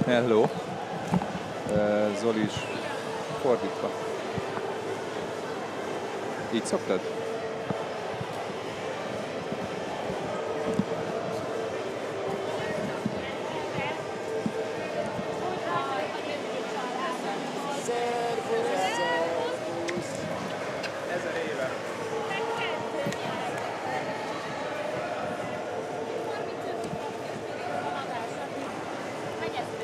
Hello. Zoli is fordítva. Így szoktad?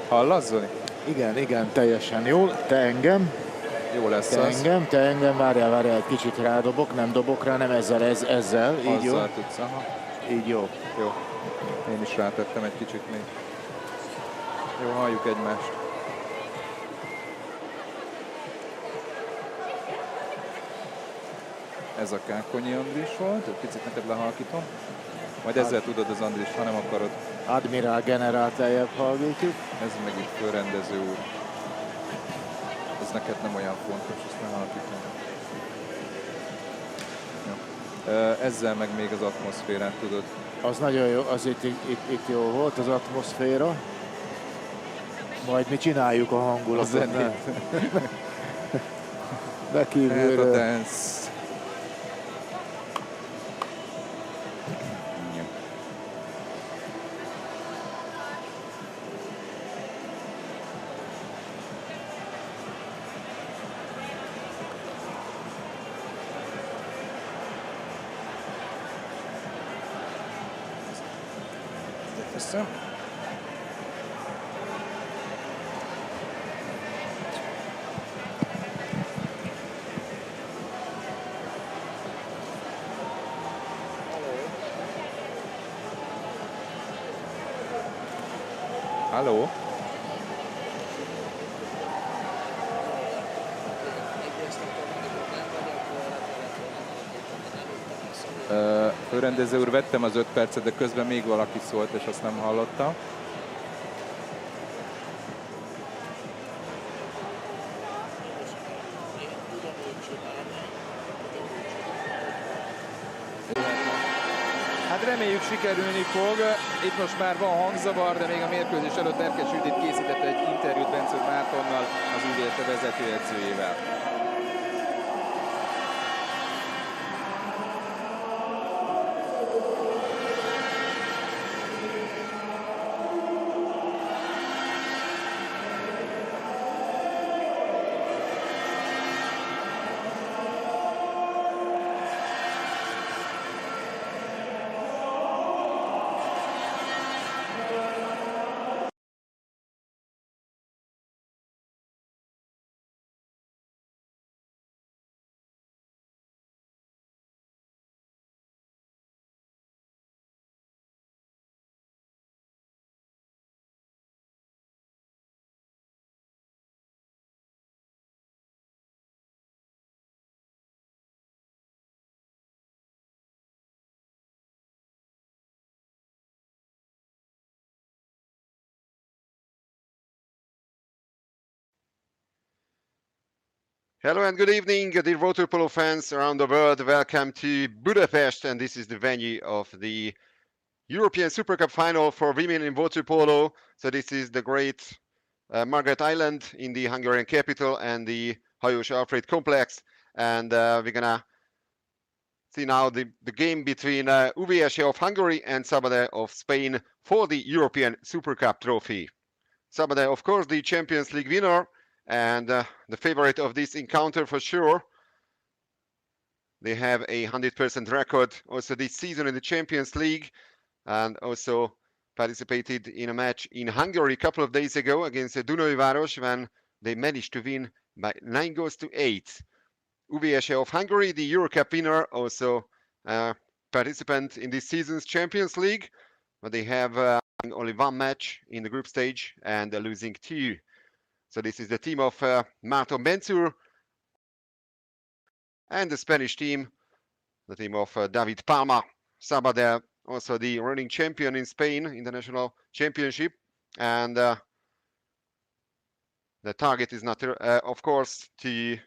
Hallasz, Zoli? Igen, igen, teljesen jól. Te engem. Jó lesz te az. Te engem, várjál, egy kicsit rádobok, nem dobok rá, nem ezzel, így jó. Azzal tudsz, aha. Így jó. Jó. Én is rátettem egy kicsit még. Jó, halljuk egymást. Ez a Kákonyi Andris volt, egy picit neked lehalkítom. Majd ezzel tudod az Andris, ha nem akarod. Admirál generált lejjebb hallgatjuk. Ez meg itt főrendező úr. Ez neked nem olyan fontos, ezt ne halkítom. Ezzel meg még az atmoszférát tudod. Az nagyon jó, az itt jó volt az atmoszféra. Majd mi csináljuk a hangulatot. De kívülről. Hát a dance. Köszönöm. Halló? Főrendező úr, vettem az 5 percet, de közben még valaki szólt, és azt nem hallottam. Hát reméljük sikerülni fog. Itt most már van hangzavar, de még a mérkőzés előtt Erkes Judit készített egy interjút Bencő Mártonnal, az UVSE vezetőedzőjével. Hello and good evening, dear water polo fans around the world. Welcome to Budapest, and this is the venue of the European Super Cup final for women in water polo. So this is the great Margaret Island in the Hungarian capital and the Hajós Alfred complex. And we're gonna see now the game between UVSE of Hungary and Sabadell of Spain for the European Super Cup trophy. Sabadell, of course, the Champions League winner and the favorite of this encounter for sure. They have a 100% record also this season in the Champions League, and also participated in a match in Hungary a couple of days ago against Dunajváros when they managed to win by 9-8. UVSE of Hungary, the Euro Cup winner, also participant in this season's Champions League, but they have only one match in the group stage and losing 2. So this is the team of Márton Bencúr and the Spanish team, the team of David Palma. Sabadell, also the reigning champion in Spain, international championship. And the target is not, of course, to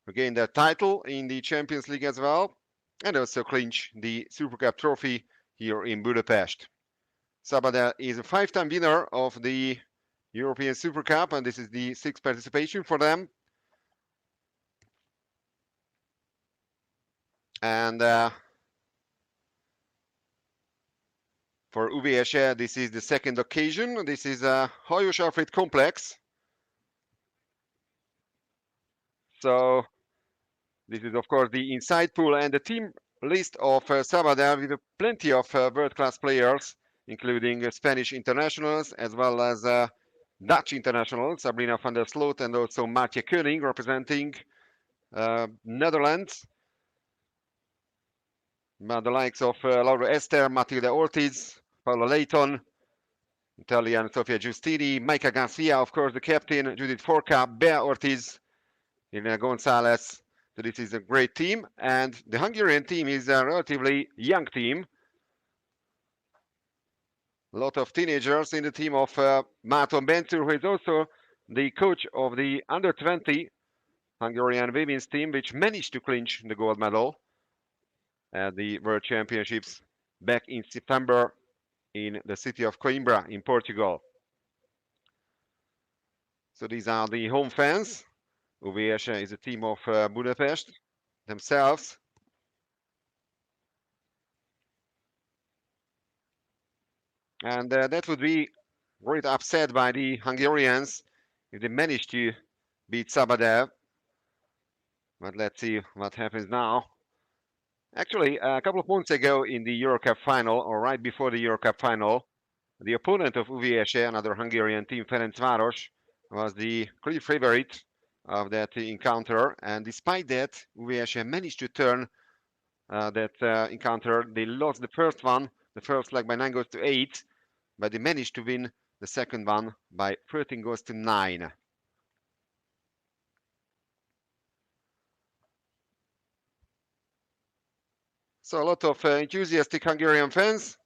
regain their title in the Champions League as well, and also clinch the Super Cup trophy here in Budapest. Sabadell is a 5-time winner of the European Super Cup, and this is the 6th participation for them. And for UVSE, this is the 2nd occasion. This is a Hajós Alfred complex. So this is, of course, the inside pool and the team list of Sabadell with plenty of world-class players, including Spanish internationals as well as Dutch internationals, Sabrina van der Sloot and also Maartje Koning representing Netherlands. The likes of Laura Esther, Matilde Ortiz, Paula Leighton, Italian Sofia Giustini, Maika Garcia, of course, the captain, Judith Forca, Bea Ortiz, Irina Gonzalez. So this is a great team, and the Hungarian team is a relatively young team. A lot of teenagers in the team of Márton Bencúr, who is also the coach of the under-20 Hungarian women's team, which managed to clinch the gold medal at the World Championships back in September in the city of Coimbra in Portugal. So these are the home fans. UVSE is a team of Budapest themselves. And that would be great upset by the Hungarians if they manage to beat Sabadell. But let's see what happens now. Actually, a couple of months ago in the Euro Cup final, or right before the Euro Cup final, the opponent of UVSE, another Hungarian team, Ferencváros, was the clear favorite of that encounter. And despite that, UVSE managed to turn that encounter. They lost the first one, the first leg by 9-8, but they managed to win the second one by 13-9. So a lot of enthusiastic Hungarian fans,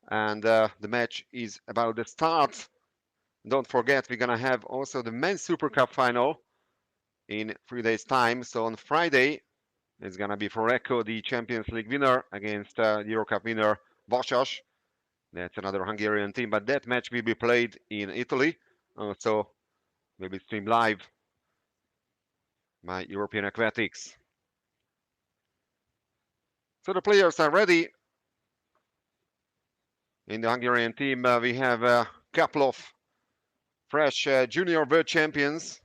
and the match is about to start. Don't forget, we're gonna have also the men's Super Cup final in 3 days' time. So on Friday, it's gonna be for Echo, the Champions League winner, against the Euro Cup winner Vasas. That's another Hungarian team, but that match will be played in Italy, so will be streamed live by European Aquatics. So the players are ready. In the Hungarian team, we have a couple of fresh junior world champions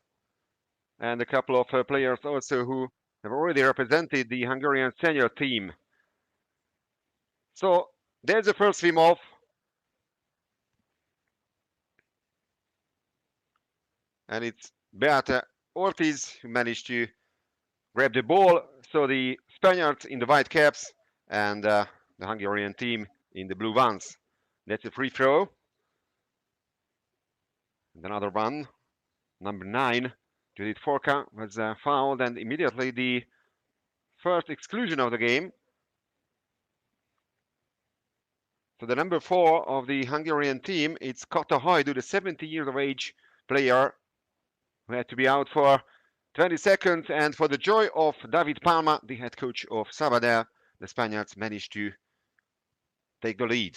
and a couple of players also who have already represented the Hungarian senior team. So there's the first swim off. And it's Beata Ortiz who managed to grab the ball. So the Spaniards in the white caps and the Hungarian team in the blue ones. That's a free throw. And another one, number 9, Judith Forca, was fouled, and immediately the first exclusion of the game. So the number 4 of the Hungarian team, it's Kata Hajdu, the 70 years of age player who had to be out for 20 seconds, and for the joy of David Palma, the head coach of Sabadell, the Spaniards managed to take the lead.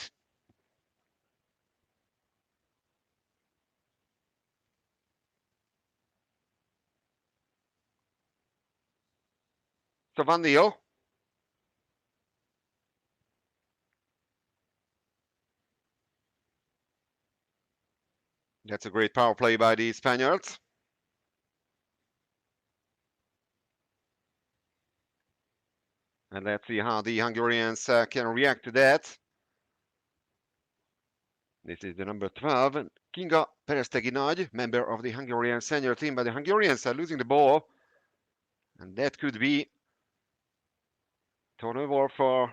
So 1-0. That's a great power play by the Spaniards. And let's see how the Hungarians can react to that. This is the number 12, Kinga Perestegi Nagy, member of the Hungarian senior team, but the Hungarians are losing the ball. And that could be turnover for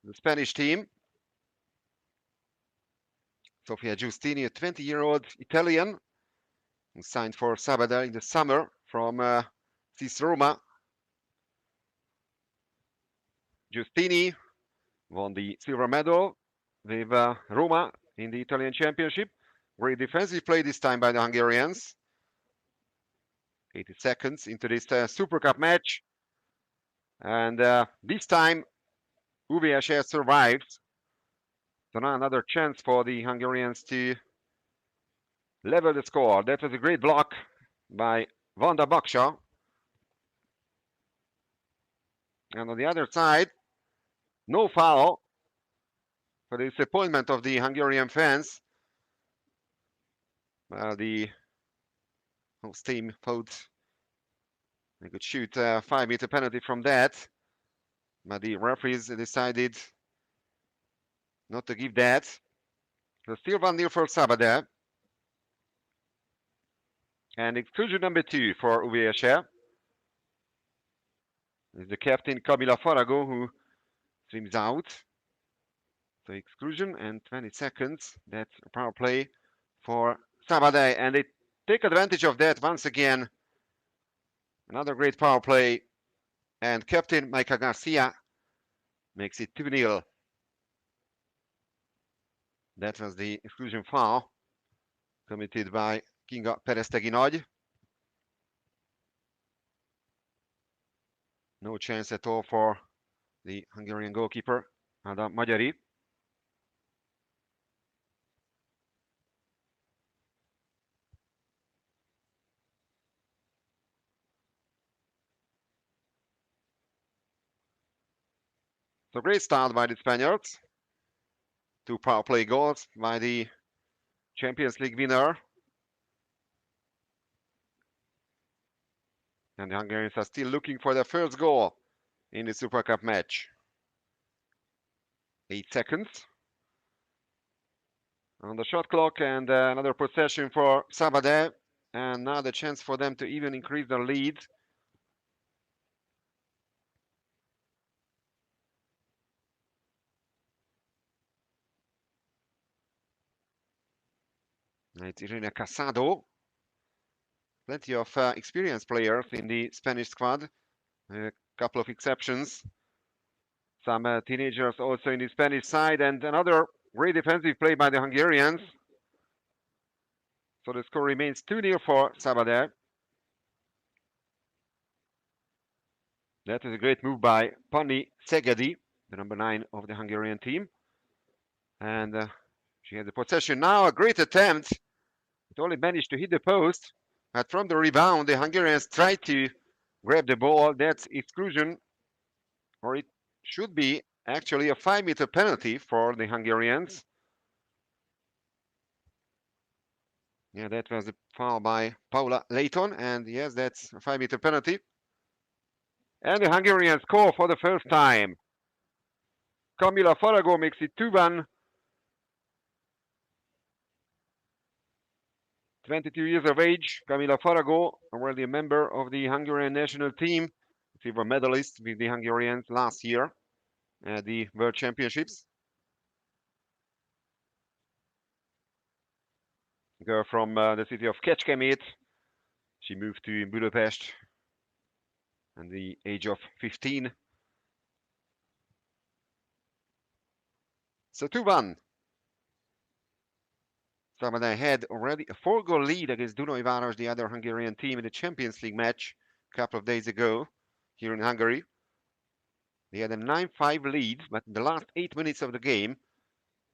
the Spanish team. Sofia Giustini, a 20-year-old Italian, who signed for Sabadell in the summer from CIS Roma. Giustini won the silver medal with Roma in the Italian championship. Great defensive play this time by the Hungarians. 80 seconds into this Super Cup match. And this time, UVSE survives. So now another chance for the Hungarians to level the score. That was a great block by Vanda Baksha. And on the other side, no foul, for the disappointment of the Hungarian fans. The host team thought they could shoot a 5-meter penalty from that, but the referees decided not to give that. So still 1-0 for Sabadell. And exclusion number 2 for UVSE is the captain Camila Farago, who swims out. So exclusion and 20 seconds. That's a power play for Sabadell, and they take advantage of that once again. Another great power play, and captain Maika Garcia makes it 2-0. That was the exclusion foul committed by Kinga Perestegi Nagy. No chance at all for the Hungarian goalkeeper, Adam Magyari. So great start by the Spaniards. 2 power play goals by the Champions League winner. And the Hungarians are still looking for their first goal in the Super Cup match. 8 seconds on the shot clock, and another possession for Sabadell. And now the chance for them to even increase their lead. It's Irene Casado. Plenty of experienced players in the Spanish squad. A couple of exceptions. Some teenagers also in the Spanish side, and another great defensive play by the Hungarians. So the score remains 2-0 for Sabadell. That is a great move by Pani Szegedi, the number 9 of the Hungarian team. And she had the possession now. A great attempt. It only managed to hit the post. But from the rebound, the Hungarians tried to grab the ball. That's exclusion, or it should be actually a 5-meter penalty for the Hungarians. Yeah, that was a foul by Paula Leighton, and yes, that's a 5-meter penalty. And the Hungarians score for the first time. Camila Farago makes it 2-1. 22 years of age, Camila Farago, already a member of the Hungarian national team, silver medalist with the Hungarians last year at the World Championships. Girl from the city of Kecskemét. She moved to Budapest at the age of 15. So 2-1. Sabadell had already a 4-goal lead against Dunajváros, the other Hungarian team, in the Champions League match a couple of days ago here in Hungary. They had a 9-5 lead, but in the last 8 minutes of the game,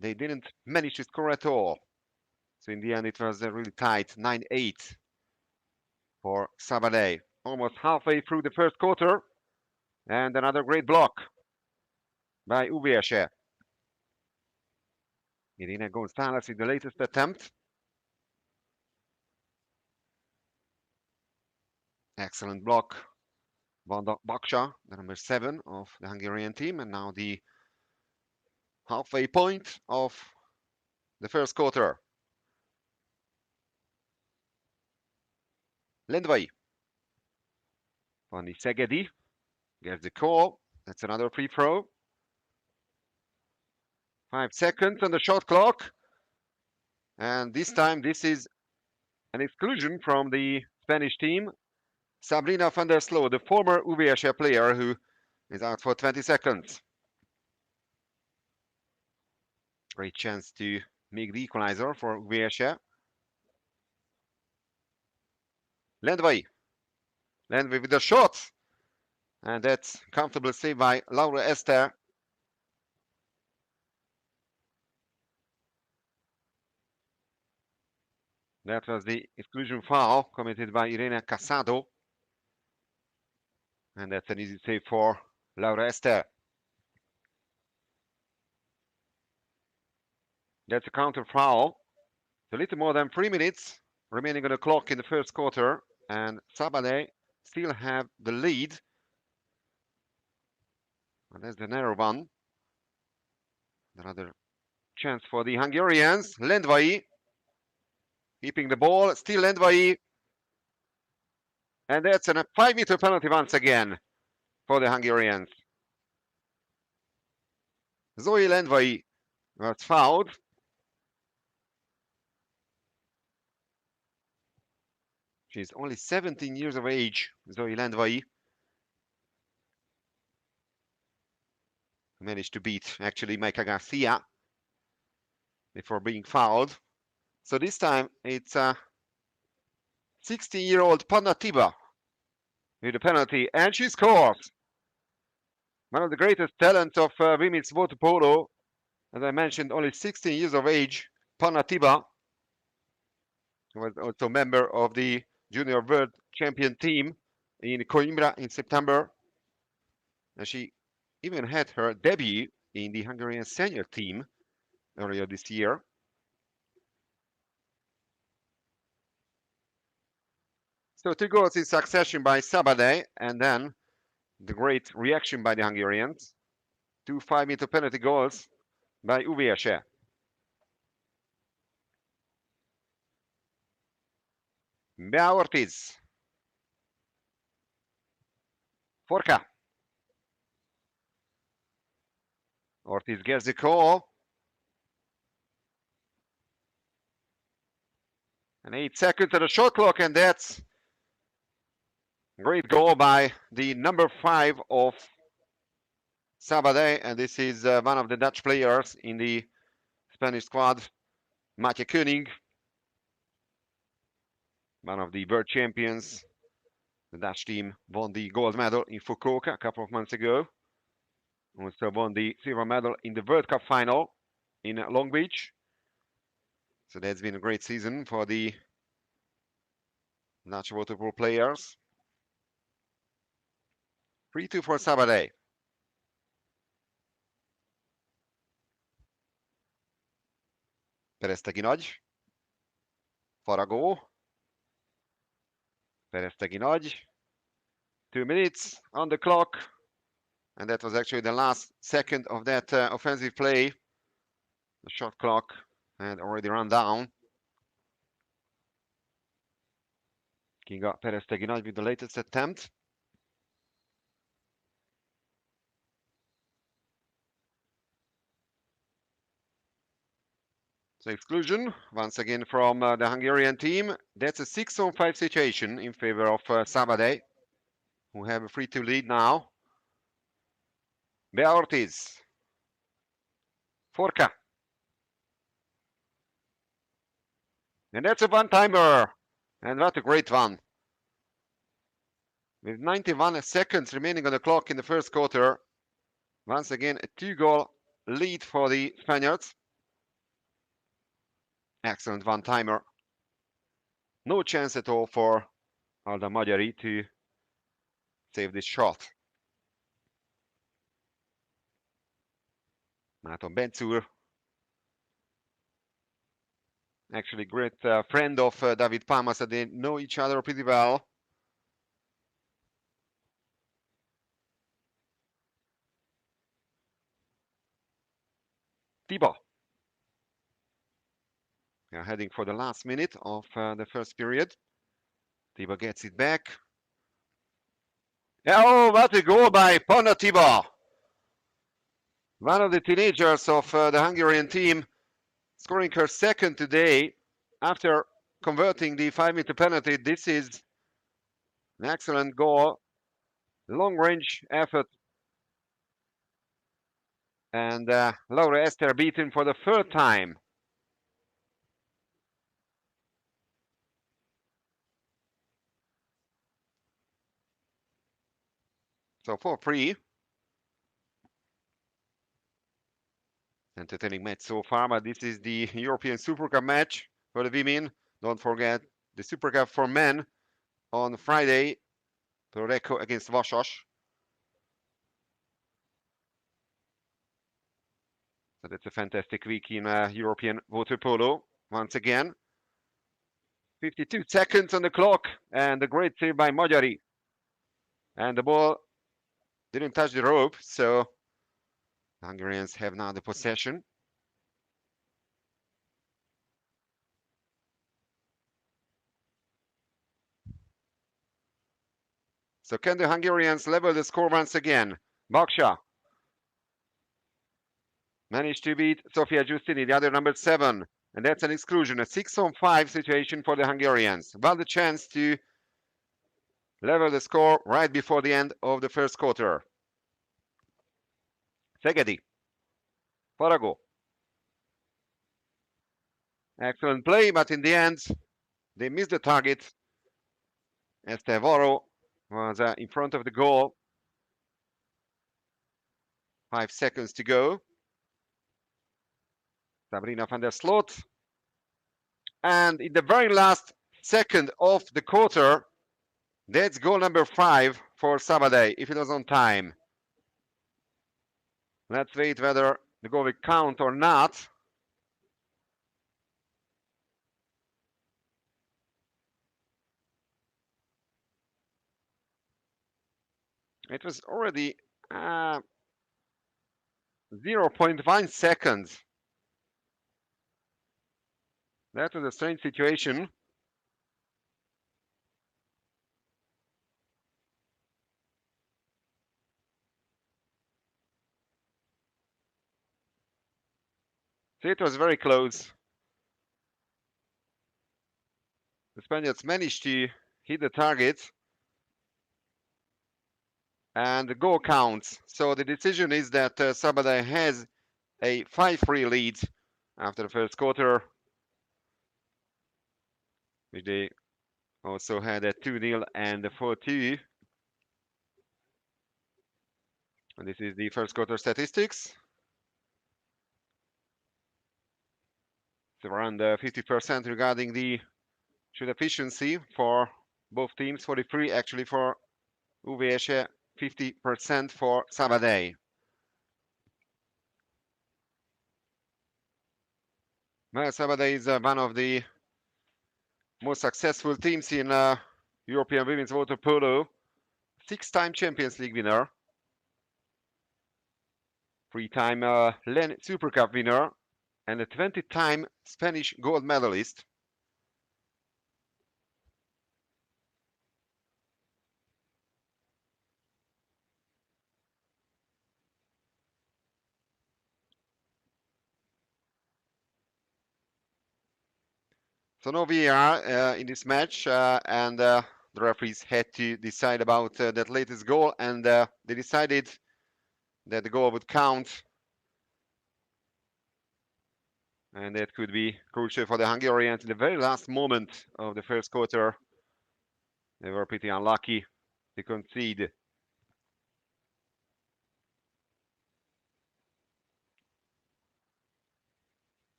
they didn't manage to score at all. So in the end, it was really tight, 9-8 for Sabadell. Almost halfway through the first quarter, and another great block by UVSE. Irina Gonzalez with the latest attempt. Excellent block. Vanda Baksa, the number 7 of the Hungarian team, and now the halfway point of the first quarter. Lendvai. Fanny Szegedi gets the call. That's another free throw. 5 seconds on the shot clock. And this time, this is an exclusion from the Spanish team. Sabrina van der Sloot, the former UVSE player who is out for 20 seconds. Great chance to make the equalizer for UVSE. Lendvai. Lendvai with the shot. And that's comfortable save by Laura Esther. That was the exclusion foul committed by Irene Casado. And that's an easy save for Laura Esther. That's a counter foul. A little more than 3 minutes remaining on the clock in the first quarter. And Sabadell still have the lead. And that's the narrow one. Another chance for the Hungarians. Lendvai keeping the ball. Still Lendvai. And that's a 5-meter penalty once again for the Hungarians. Zoe Lendvai was fouled. She's only 17 years of age, Zoe Lendvai. Managed to beat actually Maika Garcia before being fouled. So this time it's 16-year-old Panna Tiba with the penalty, and she scores. One of the greatest talents of women's water polo. As I mentioned, only 16 years of age, Panna Tiba, who was also a member of the Junior World Champion team in Coimbra in September. And she even had her debut in the Hungarian senior team earlier this year. So 2 goals in succession by Sabadell, and then the great reaction by the Hungarians. 2 5-meter penalty goals by UVSE. Bea Ortiz. Forca. Ortiz gets the call. And 8 seconds on the shot clock, and that's a great goal by the number 5 of Sabadell, and this is one of the Dutch players in the Spanish squad, Matje Koenig, one of the world champions. The Dutch team won the gold medal in Fukuoka a couple of months ago. Also won the silver medal in the World Cup final in Long Beach. So that's been a great season for the Dutch water polo players. 3-2 for Sabadell. Peresztegi Nagy. Faragó. Peresztegi Nagy. 2 minutes on the clock. And that was actually the last second of that offensive play. The shot clock had already run down. Kinga Peresztegi Nagy with the latest attempt. So exclusion once again from the Hungarian team. That's a 6-on-5 situation in favor of Sabadell, who have a 3-2 lead now. Bea Ortiz. Forca. And that's a one-timer. And what a great one. With 91 seconds remaining on the clock in the first quarter. Once again, a 2-goal lead for the Spaniards. Excellent one-timer. No chance at all for Alda Magyari to save this shot. Márton Bencúr, actually great friend of David Palmas, so they know each other pretty well. Tiba. We are heading for the last minute of the first period. Tiba gets it back. Oh, what a goal by Panna Tiba! One of the teenagers of the Hungarian team, scoring her second today after converting the 5-meter penalty. This is an excellent goal, long-range effort. And Laura Esther beaten for the third time. So 4-3. Entertaining match so far, but this is the European Super Cup match for the women. Don't forget the Super Cup for men on Friday. Torreco against Vasas. So that's a fantastic week in European water polo. Once again, 52 seconds on the clock, and a great save by Magyari. And the ball didn't touch the rope, so Hungarians have now the possession. So can the Hungarians level the score once again? Baksha managed to beat Sofia Giustini, the other number 7. And that's an exclusion, a 6-on-5 situation for the Hungarians. Well, the chance to level the score right before the end of the first quarter. Szegedi. Farago. Excellent play, but in the end, they missed the target. Estevaro was in front of the goal. 5 seconds to go. Sabrina van der Sloot. And in the very last second of the quarter, that's goal number 5 for Sabadell, if it was on time. Let's wait whether the goal will count or not. It was already 0.1 seconds. That was a strange situation. So it was very close. The Spaniards managed to hit the target. And the goal counts. So the decision is that Sabadell has a 5-3 lead after the first quarter, which they also had a 2-0 and a 4-2. And this is the first quarter statistics. So around 50% regarding the shoot efficiency for both teams. 43 actually for UVSE, 50% for Sabadell. Well, Sabadell is one of the most successful teams in European women's water polo. 6-time Champions League winner. 3-time LEN Super Cup winner. And a 20-time Spanish gold medalist. So no VAR in this match, and the referees had to decide about that latest goal, and they decided that the goal would count And that could be crucial for the Hungarians in the very last moment of the first quarter. They were pretty unlucky to concede.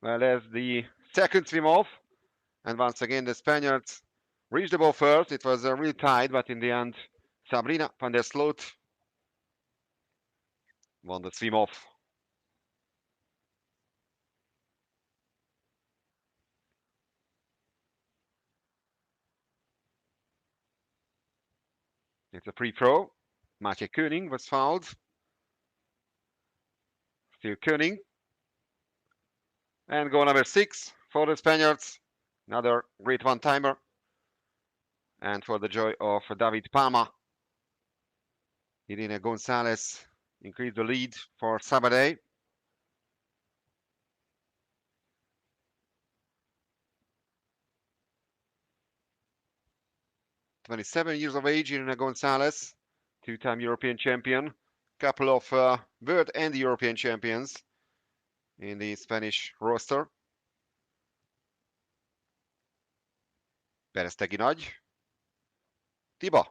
Well, there's the second swim off. And once again, the Spaniards reached the ball first. It was really tight, but in the end, Sabrina van der Sloot won the swim off. It's a free throw. Maciej Koenig was fouled. Still Koenig. And goal number 6 for the Spaniards. Another great one-timer. And for the joy of David Palma, Irina Gonzalez increased the lead for Sabadell. "27 years of age, Irina Gonzalez, two-time European champion, couple of world and European champions in the Spanish roster. Beresztegi Nagy. Tiba.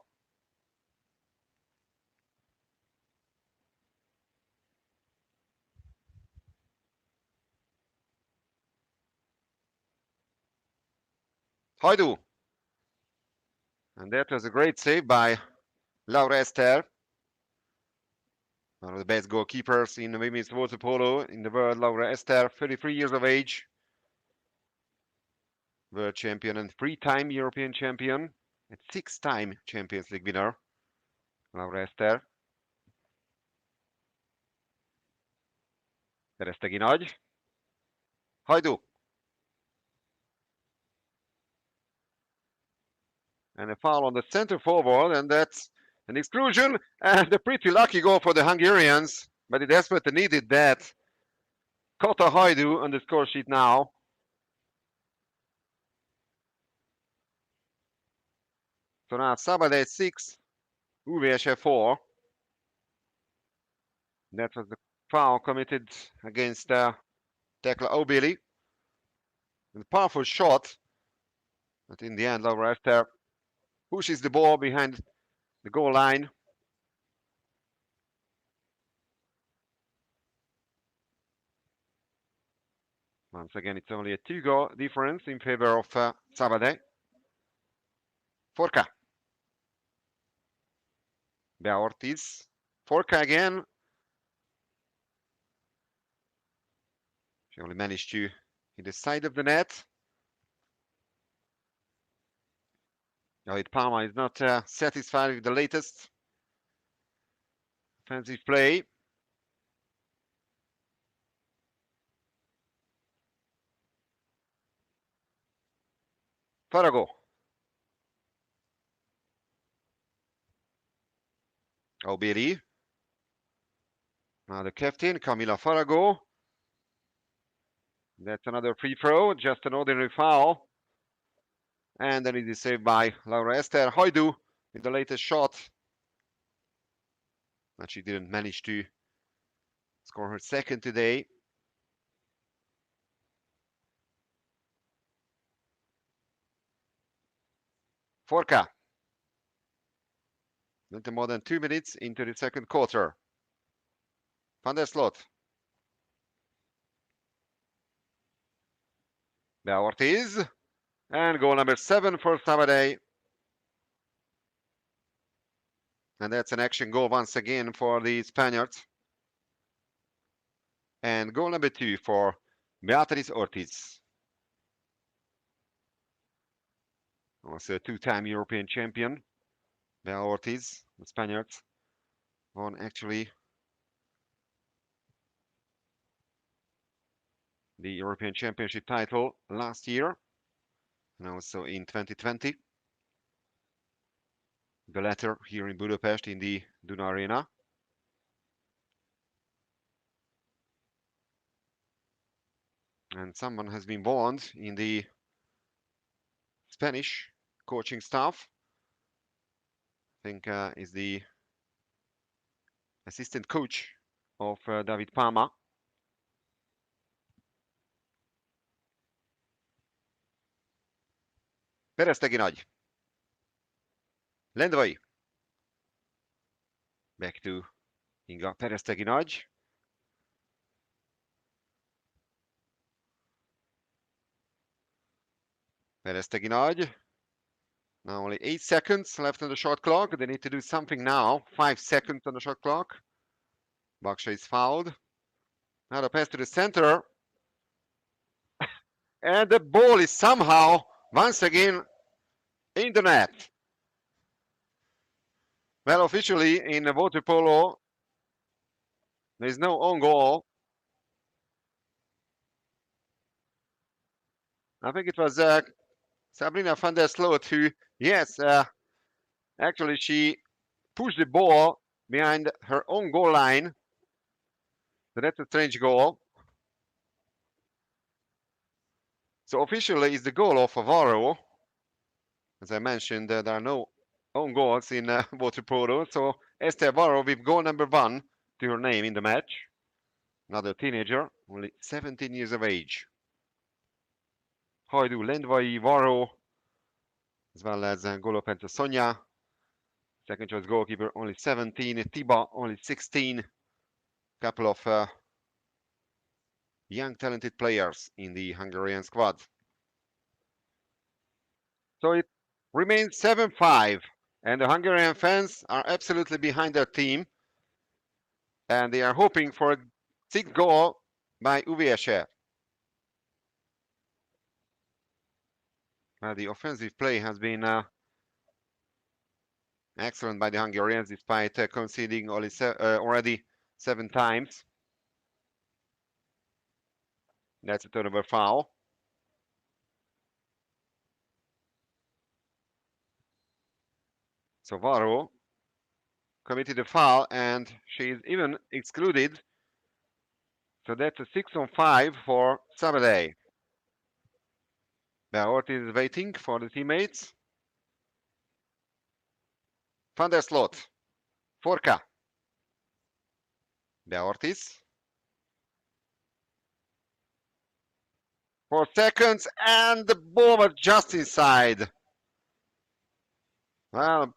Hajdu. And that was a great save by Laura Ester, one of the best goalkeepers in women's water polo in the world. Laura Ester, 33 years of age, world champion and three-time European champion, and six-time Champions League winner. Laura Ester. Beresztegi Nagy. Hajdu. And a foul on the center forward, and that's an exclusion, and a pretty lucky goal for the Hungarians, but they desperately needed that. Kota Hajdu on the score sheet now. So now Sabadell 6, UVSE 4. That was the foul committed against Tekla Obili. A powerful shot, but in the end, Laura Ester pushes the ball behind the goal line. Once again, it's only a 2-goal difference in favor of Sabadell. Forca. Bea Ortiz. Forca again. She only managed to hit the side of the net. David Palma is not satisfied with the latest offensive play. Farago. Obiri. Now the captain, Camila Farago. That's another free throw, just an ordinary foul. And then it is saved by Laura Ester. Hajdu with the latest shot. But she didn't manage to score her second today. Forca. Little more than 2 minutes into the second quarter. Van der Sloot. Bea Ortiz. And goal number 7 for Sabadell. And that's an action goal once again for the Spaniards. And goal number 2 for Beatriz Ortiz. Also a two-time European champion. Bea Ortiz, the Spaniards, won actually the European Championship title last year. And also in 2020. The latter here in Budapest in the Duna Arena. And someone has been warned in the Spanish coaching staff. I think is the assistant coach of David Palma. Peresztegi Nagy. Lendvai. Back to Inga Peresztegi Nagy. Peresztegi Nagy. Now only 8 seconds left on the shot clock. They need to do something now. 5 seconds on the shot clock. Baksha is fouled. Now the pass to the center. And the ball is somehow, once again, in the net. Well, officially in water polo, there is no own goal. I think it was Sabrina van der Sloot who, yes, actually she pushed the ball behind her own goal line. So that's a strange goal. So officially it's the goal of Avaro. As I mentioned, there are no own goals in water polo. So Esther Avaro with goal number 1 to her name in the match. Another teenager, only 17 years of age. Hajdu, Lendvai, Varro, as well as goalkeeper Sonia. Second choice goalkeeper, only 17. Tiba, only 16. Couple of young talented players in the Hungarian squad. So it remains 7-5, and the Hungarian fans are absolutely behind their team, and they are hoping for a 6th goal by UVSE. The offensive play has been excellent by the Hungarians, despite conceding only already 7 times. That's a turnover foul. So Varro committed a foul, and she is even excluded. So that's a 6-on-5 for Sabadell. Beort is waiting for the teammates. Van der Sloot. Forka. Beortis. 4 seconds, and the ball was just inside. Well, a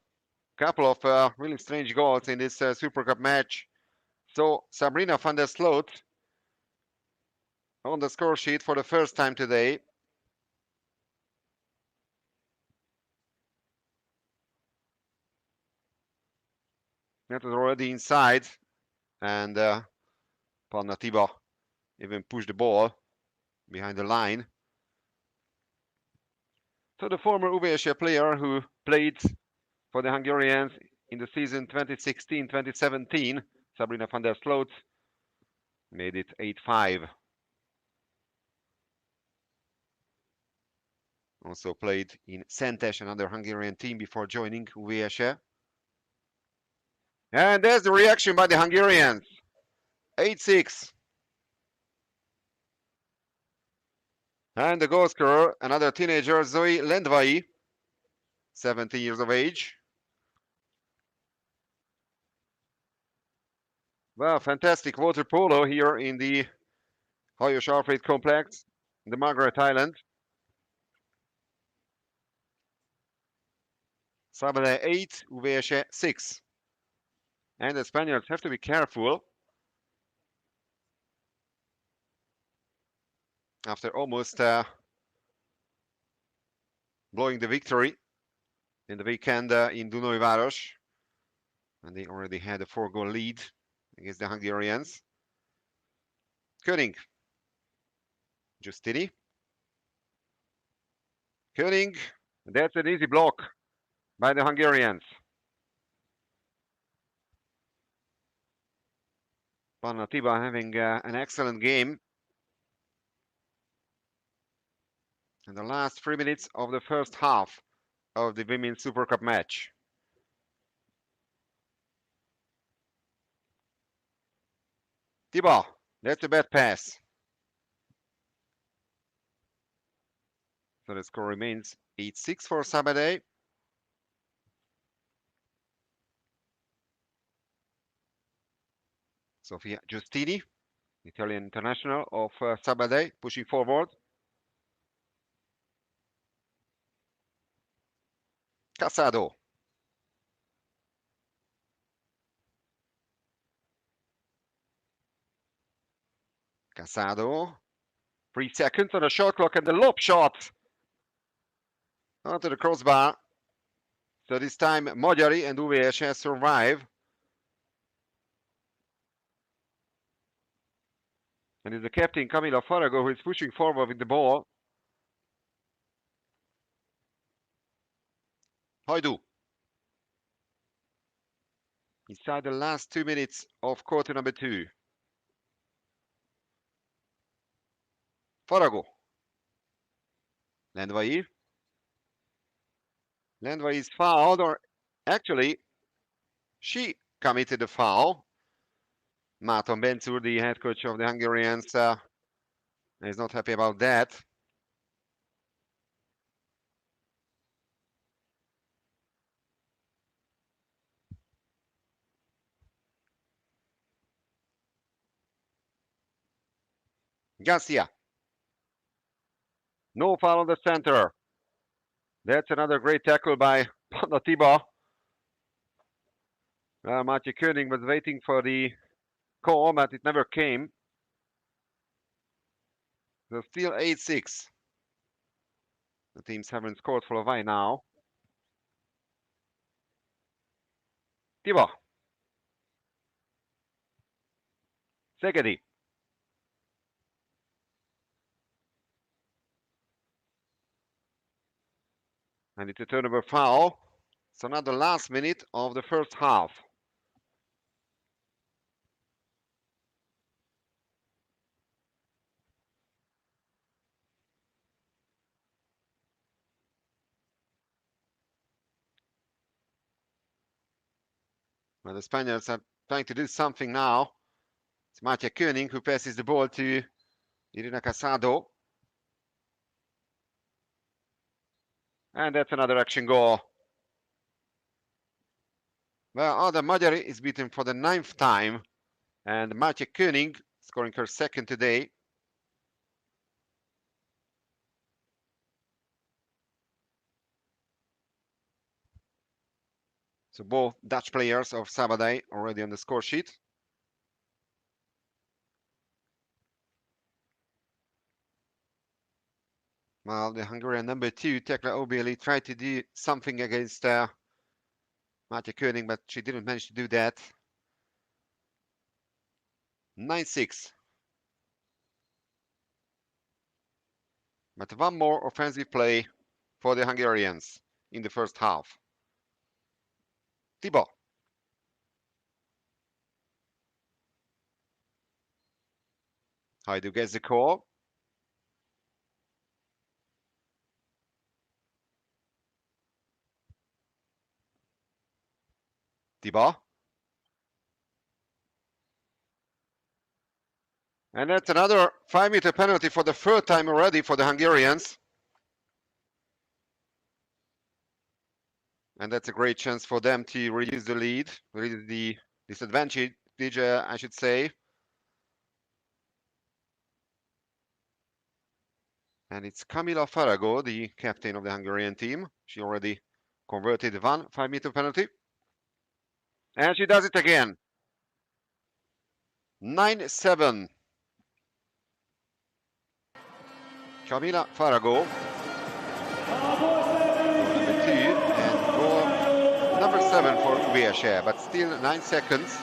couple of really strange goals in this Super Cup match. So Sabrina van der Sloot on the score sheet for the first time today. That was already inside, and Panna Tiba even pushed the ball behind the line. So the former UVSE player who played for the Hungarians in the season 2016-2017, Sabrina van der Sloot, made it 8-5. Also played in Szentes, another Hungarian team, before joining UVSE. And there's the reaction by the Hungarians. 8-6. And the goal scorer, another teenager, Zoe Lendvai, 17 years of age. Well, fantastic water polo here in the Hajós Alfred complex, in the Margaret Island. Sabadell 8, UVSE 6. And the Spaniards have to be careful. After almost blowing the victory in the weekend in Dunajváros, and they already had a 4-goal lead against the Hungarians. König. Giustini. König. That's an easy block by the Hungarians. Panna Tiba having an excellent game. In the last 3 minutes of the first half of the Women's Super Cup match. Tiba, that's a bad pass. So the score remains 8-6 for Sabadell. Sofia Giustini, Italian international of Sabadell, pushing forward. Casado. Casado. 3 seconds on the shot clock and the lob shot onto the crossbar. So this time Magyari and UVSE survive. And it's the captain Camila Farago who is pushing forward with the ball. Hajdu. Inside the last 2 minutes of quarter number 2. Farago. Lendvai. Lendvai is fouled, or actually, she committed a foul. Márton Bencúr, the head coach of the Hungarians, is not happy about that. Garcia. No foul on the center. That's another great tackle by Panda Tiba. Matej Koenig was waiting for the call, but it never came. So still 8-6. The teams haven't scored for a while now. Tiba. Szegedi. And it's a turnover foul. So now the last minute of the first half. Well, the Spaniards are trying to do something now. It's Matej Koenig who passes the ball to Irina Casado. And that's another action goal. Well, Ada Magyari is beaten for the 9th time. And Matej Koenig scoring her second today. So both Dutch players of Sabadell already on the score sheet. Well, the Hungarian number 2, Tekla Obieli, tried to do something against Matej Koenig, but she didn't manage to do that. 9-6. But one more offensive play for the Hungarians in the first half. Tiba. Hajdu gets the call. Tiba. And that's another 5-meter penalty for the 3rd time already for the Hungarians. And that's a great chance for them to reduce the lead, reduce the disadvantage, I should say. And it's Camila Farago, the captain of the Hungarian team. She already converted one 5-meter penalty. And she does it again. 9-7. Camila Farago. Number 2 and goal number 7 for UVSE, but still 9 seconds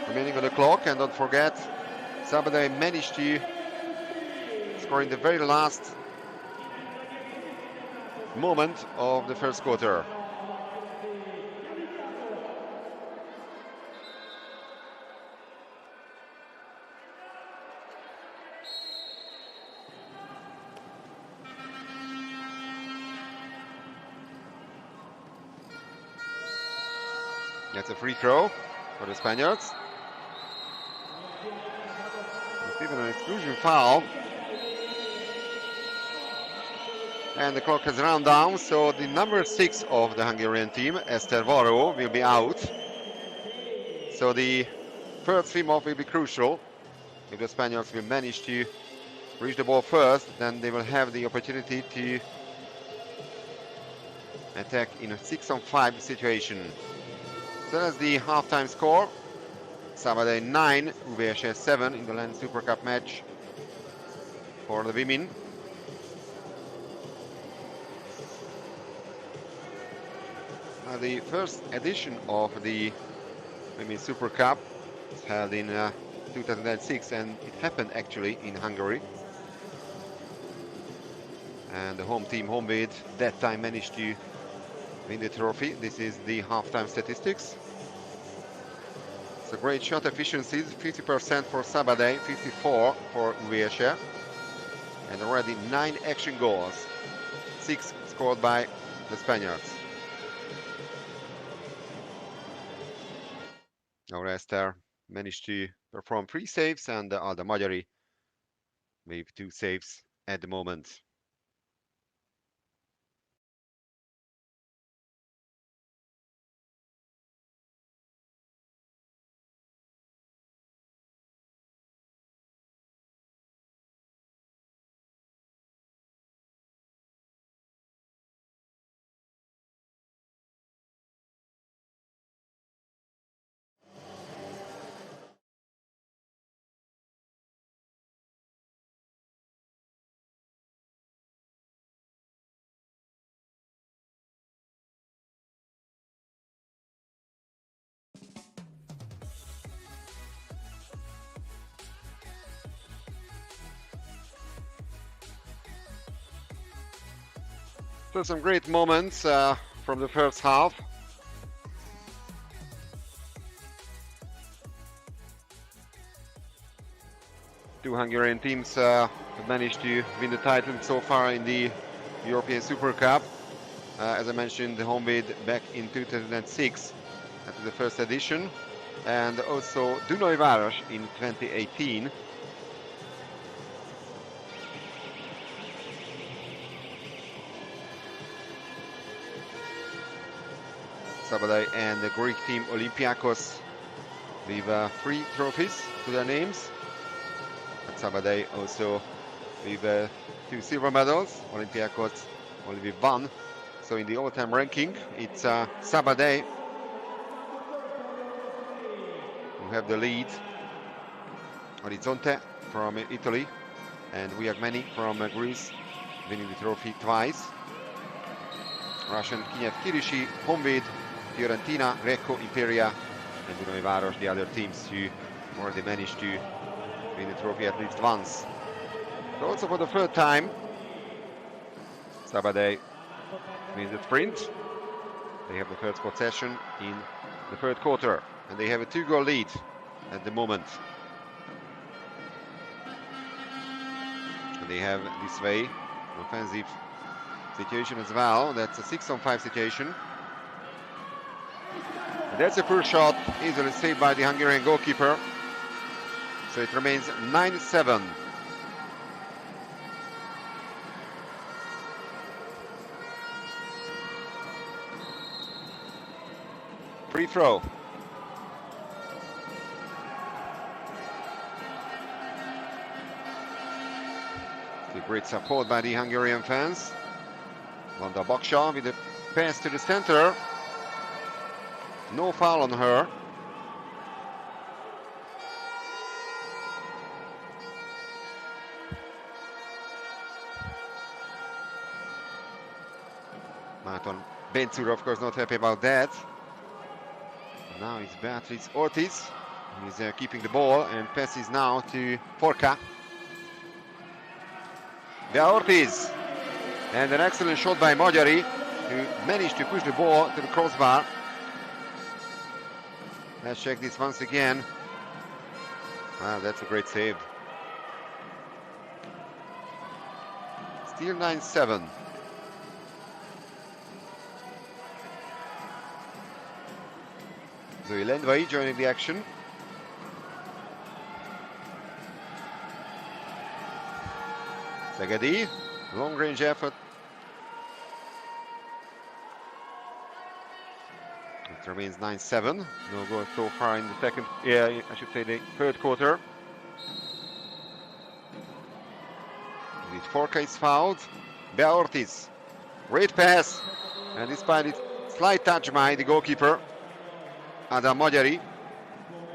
remaining on the clock. And don't forget, Sabadell managed to score in the very last moment of the first quarter. That's a free throw for the Spaniards. It's even an exclusion foul. And the clock has run down, so the number 6 of the Hungarian team, Esther Varó, will be out. So the first swim off will be crucial. If the Spaniards will manage to reach the ball first, then they will have the opportunity to attack in a 6-on-5 situation. So that's the halftime score. Sabadell 9, UVSE 7 in the LEN Super Cup match for the women. The first edition of the Women's Super Cup was held in 2006, and it happened actually in Hungary. And the home team, Honvéd, that time managed to win the trophy. This is the halftime statistics. So great shot efficiencies, 50% for Sabadell, 54 for UVSE, and already 9 action goals, 6 scored by the Spaniards. Orester managed to perform 3 saves, and Alda Magyari with 2 saves at the moment. So some great moments from the first half. Two Hungarian teams have managed to win the title so far in the European Super Cup. As I mentioned, the Honvéd back in 2006 after the first edition, and also Dunajváros in 2018. Sabadell and the Greek team Olympiakos with 3 trophies to their names. But Sabadell also with 2 silver medals, Olympiakos only with 1. So in the all-time ranking, it's Sabadell who have the lead. Orizzonte from Italy and Viagmeni from Greece winning the trophy twice. Russian Kinev Kirishi, Honvéd, Fiorentina, Recco, Imperia, and Dunajváros, the other teams who already managed to win the trophy at least once. So also for the third time, Sabadell wins the sprint. They have the first possession in the third quarter, and they have a 2-goal lead at the moment. And they have this way an offensive situation as well. That's a 6-on-5 situation. And that's a poor shot, easily saved by the Hungarian goalkeeper. So it remains 9-7. Free throw. The great support by the Hungarian fans. Wanda Baksha with a pass to the center. No foul on her. Márton Bencúr, of course, not happy about that. Now it's Beatriz Ortiz. He's keeping the ball and passes now to Forca. Bea Ortiz. And an excellent shot by Magyari, who managed to push the ball to the crossbar. Let's check this once again. Wow, that's a great save. Still 9-7. Zoe Lendvai joining the action. Szegedi, long range effort. It remains 9-7. No goal so far in the second, I should say the third quarter. With Forca is fouled. Bea Ortiz, great pass. And despite its slight touch by the goalkeeper, Adam Magyari,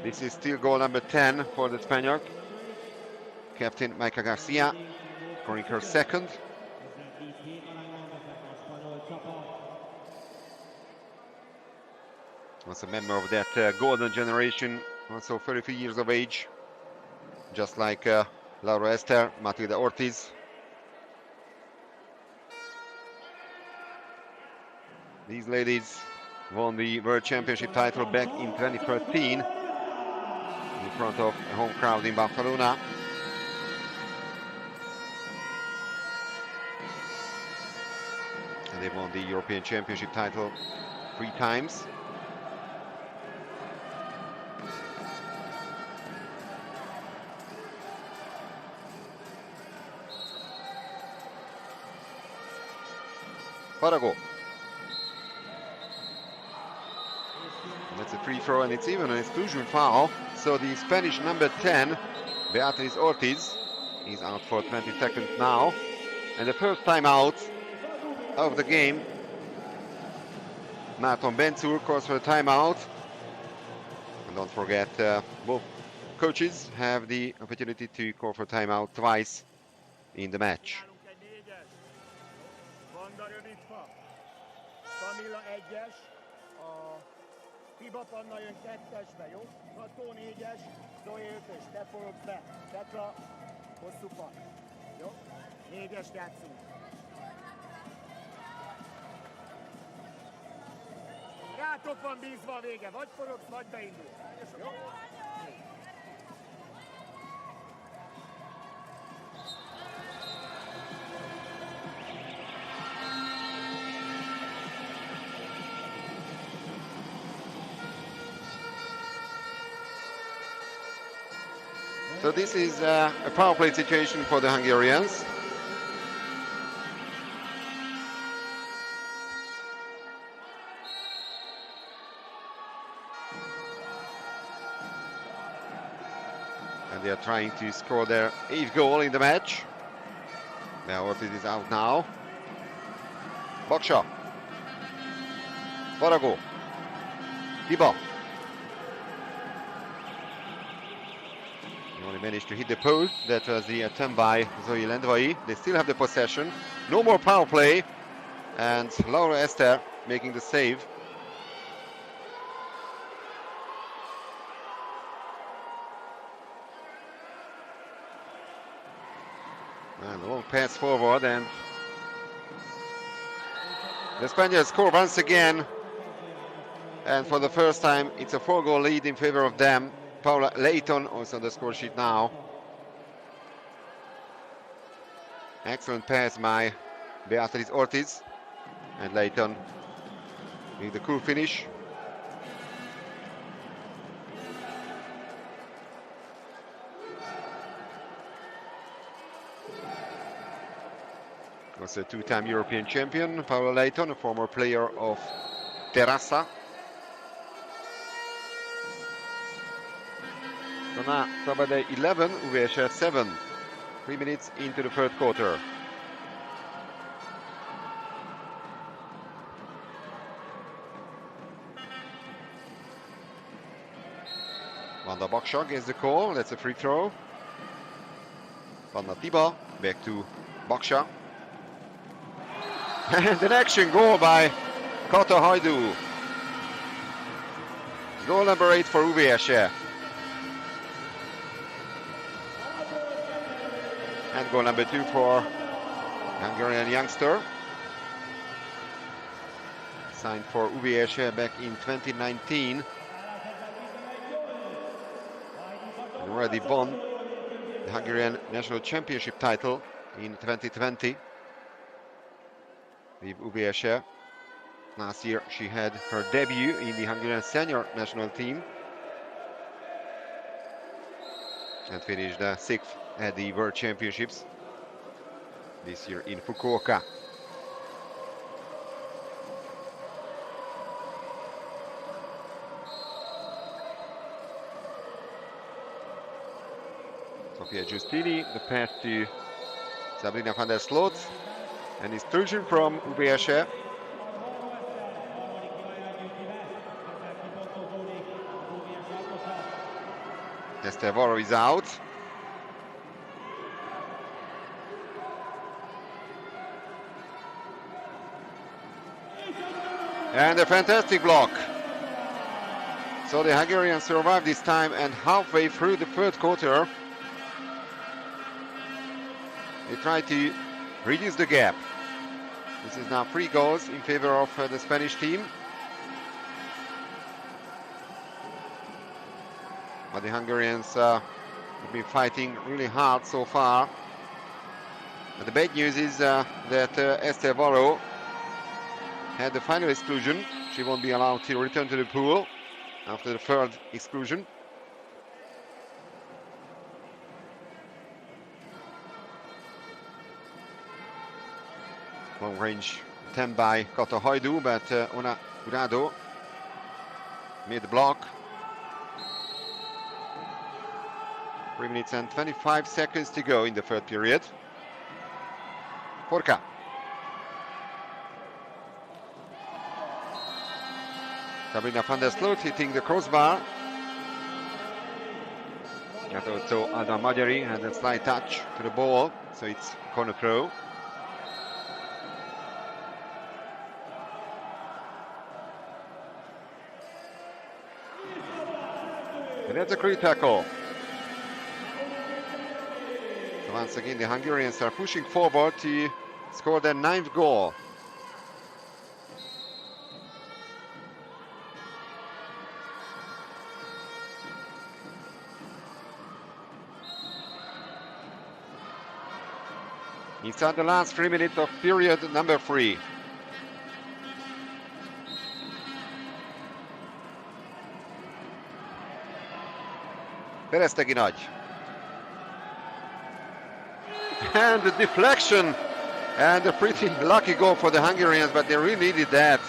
this is still goal number 10 for the Spaniard. Captain Maika Garcia scoring her second. Was a member of that golden generation, also 33 years of age, just like Laura Esther, Matilda Ortiz. These ladies won the World Championship title back in 2013 in front of a home crowd in Barcelona. And they won the European Championship title 3 times. Farago. That's a free throw, and it's even an exclusion foul. So the Spanish number 10, Beatriz Ortiz, is out for 20 seconds now. And the first time out of the game, Márton Benzur calls for a timeout. And don't forget, both coaches have the opportunity to call for timeout twice in the match. Tiba Panna jön 2-esbe, jó? Kató 4-es, Zoé 5-ös, te forogsz be. Petra, hosszú pak. Jó? 4-est játszunk. Rátok van bízva a vége, vagy forogsz, vagy beindul. Jó? So this is a power play situation for the Hungarians. And they are trying to score their 8th goal in the match. Now Ortiz is out now. Baksa. Farago. Tiba. Only managed to hit the post. That was the attempt by Zoe Lendvai. They still have the possession. No more power play. And Laura Esther making the save. And a long pass forward, and the Spaniards score once again. And for the first time, it's a 4-goal lead in favor of them. Paula Leighton also on the score sheet now. Excellent pass by Beatriz Ortiz, and Leighton with the cool finish. Was a 2-time European champion, Paula Leighton, a former player of Terrassa. So now Sabadell 11, UVSE 7. 3 minutes into the third quarter. Vanda Baksa gets the call. That's a free throw. Vanda Tiba back to Baksa. And an action goal by Kata Hajdu. Goal number 8 for UVSE. And goal number 2 for Hungarian youngster. Signed for UVSE back in 2019. And already won the Hungarian National Championship title in 2020 with UVSE. Last year she had her debut in the Hungarian senior national team and finished 6th at the World Championships this year in Fukuoka. Sofia Giustini, the pass to Sabrina van der Sloot, and instruction from UVSE. Estevaro is out. And a fantastic block. So the Hungarians survived this time, and halfway through the third quarter, they tried to reduce the gap. This is now 3 goals in favor of the Spanish team. But the Hungarians have been fighting really hard so far. But the bad news is that Estevaro had the final exclusion. She won't be allowed to return to the pool after the third exclusion. Long range attempt by Kata Hajdu, but Ona Urado made the block. 3 minutes and 25 seconds to go in the third period. Forka. Sabrina van der Sloot hitting the crossbar. And also Alda Magyari had a slight touch to the ball, so it's corner throw. And that's a great tackle. So once again, the Hungarians are pushing forward to score their 9th goal. Inside the last 3 minutes of period number 3. Peresztegi Nagy. And the deflection. And a pretty lucky goal for the Hungarians, but they really needed that.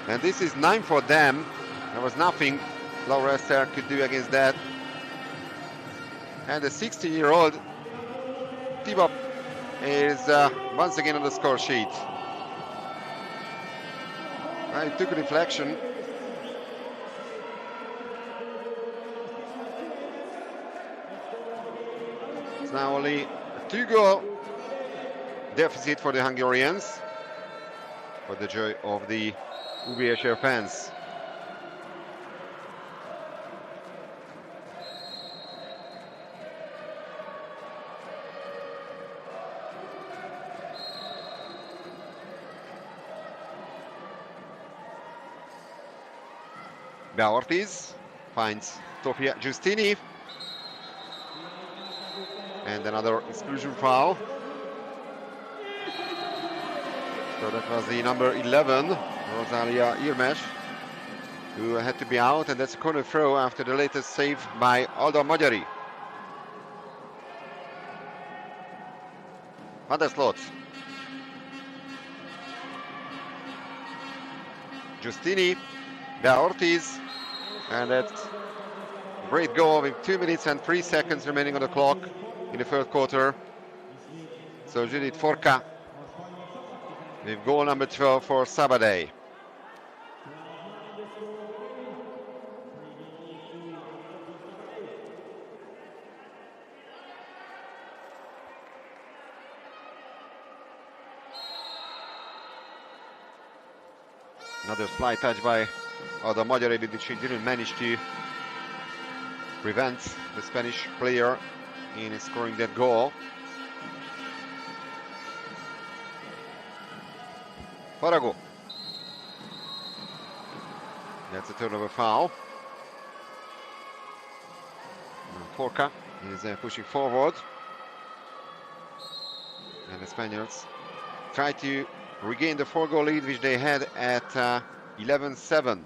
And this is 9 for them. There was nothing Laura Esther could do against that. And the 16-year-old Tibop is once again on the score sheet. He took a deflection. It's now only a 2-goal deficit for the Hungarians, for the joy of the UVSE fans. Bea Ortiz finds Sofia Giustini. And another exclusion foul. So that was the number 11, Rosalia Irmes, who had to be out, and that's a corner throw after the latest save by Alda Magyari. Van der Sloot. Giustini, Bea Ortiz, and that's a great goal with 2 minutes and 3 seconds remaining on the clock in the third quarter. So Judith Forka with goal number 12 for Sabadell. Another slight touch by Alda Magyari, but she didn't manage to prevent the Spanish player in scoring that goal. Farago. That's a turnover foul. Forka is pushing forward. And the Spaniards try to regain the 4-goal lead which they had at 11-7.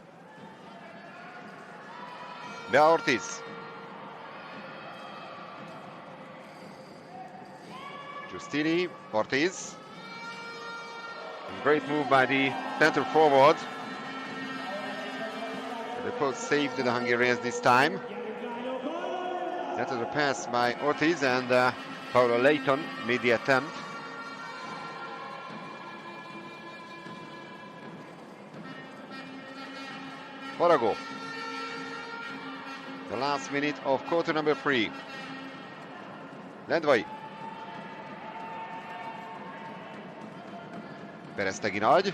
Bea Ortiz. Giustini, Ortiz. Great move by the center forward. The post saved the Hungarians this time. That was a pass by Ortiz, and Paula Leighton made the attempt. Farago. The last minute of quarter number 3. Lendvai. Peresztegi Nagy.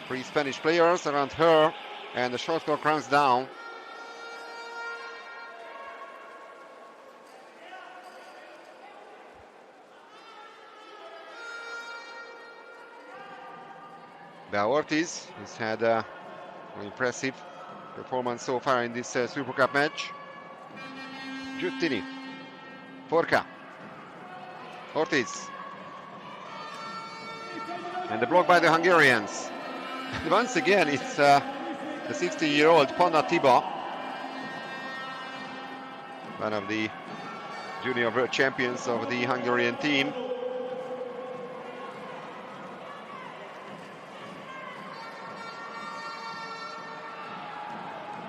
3 Spanish players around her, and the shot clock runs down. Bea Ortiz has had an impressive performance so far in this Super Cup match. Giustini, Forca, Ortiz, and the block by the Hungarians. And once again, it's the 16-year-old Panna Tiba, one of the junior world champions of the Hungarian team.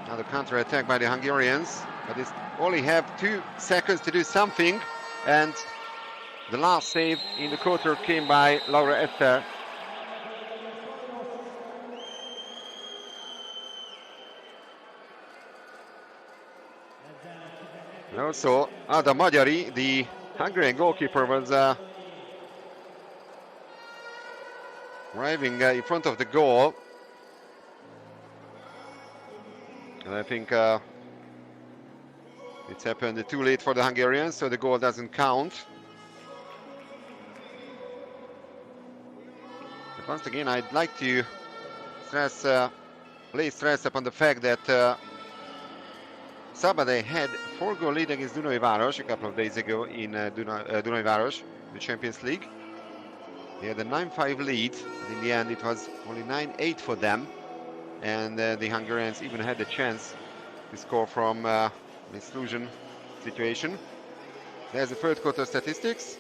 Now the counter-attack by the Hungarians, but they only have 2 seconds to do something, and the last save in the quarter came by Laura Ester. And also Ada Magyari, the Hungarian goalkeeper, was arriving in front of the goal. And I think it's happened too late for the Hungarians, so the goal doesn't count. But once again, I'd like to lay stress upon the fact that Sabadell had 4-goal lead against Dunai Város a couple of days ago in Dunai Város, the Champions League. They had a 9-5 lead, but in the end it was only 9-8 for them. And the Hungarians even had the chance to score from an exclusion situation. There's the third quarter statistics.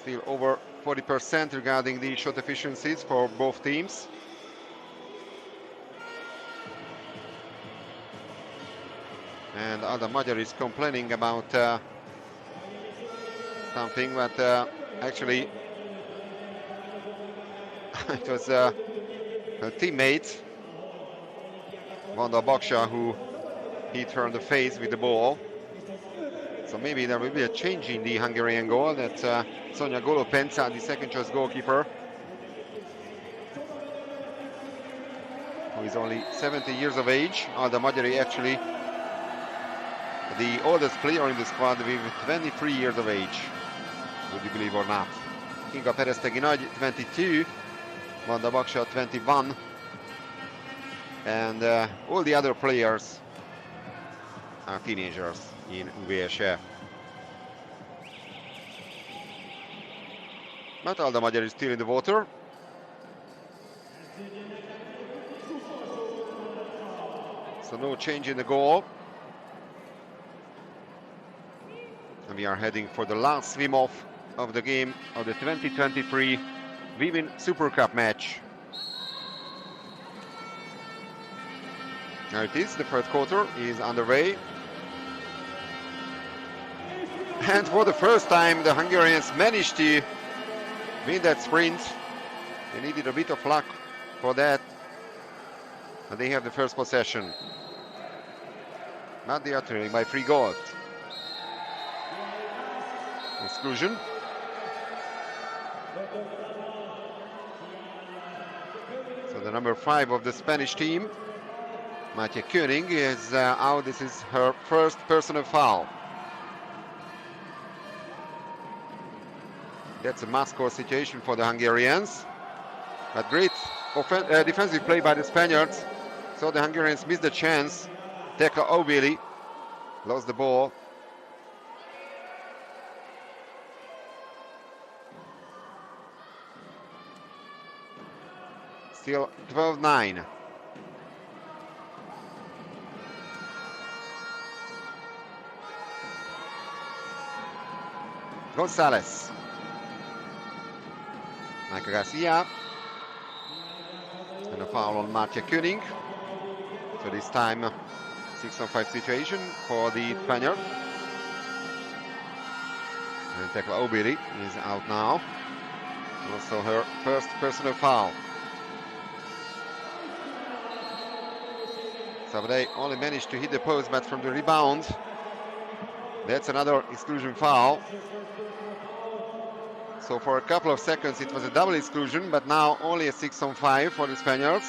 Still over 40% regarding the shot efficiencies for both teams. And Ada Magyar is complaining about something, but actually it was her teammate Vanda Baksha who hit her in the face with the ball. So maybe there will be a change in the Hungarian goal. That Sonja Golopenca, the second choice goalkeeper, who is only 70 years of age. Ada Magyari actually the oldest player in the squad with 23 years of age, would you believe or not. Inga Peresztegi Nagy, 22, Vanda Baksha, 21, and all the other players are teenagers in UVSE. But Ada Magyar is still in the water. So no change in the goal. And we are heading for the last swim-off of the game of the 2023 Women Super Cup match. There it is, the third quarter is underway. And for the first time, the Hungarians managed to win that sprint. They needed a bit of luck for that. And they have the first possession. But they are trailing by 3 goals. Exclusion. So the number 5 of the Spanish team, Matja Koenig, is out. This is her first personal foul. That's a must-score situation for the Hungarians. But great defensive play by the Spaniards. So the Hungarians missed the chance. Tekla Obili lost the ball. Still 12-9. Gonzalez. Michael Garcia. And a foul on Matja Koenig. So this time 6-on-5 situation for the Spaniard. And Tekla Obiri is out now. Also her first personal foul. Sabadell only managed to hit the post, but from the rebound, that's another exclusion foul. So for a couple of seconds it was a double exclusion, but now only a 6-on-5 for the Spaniards.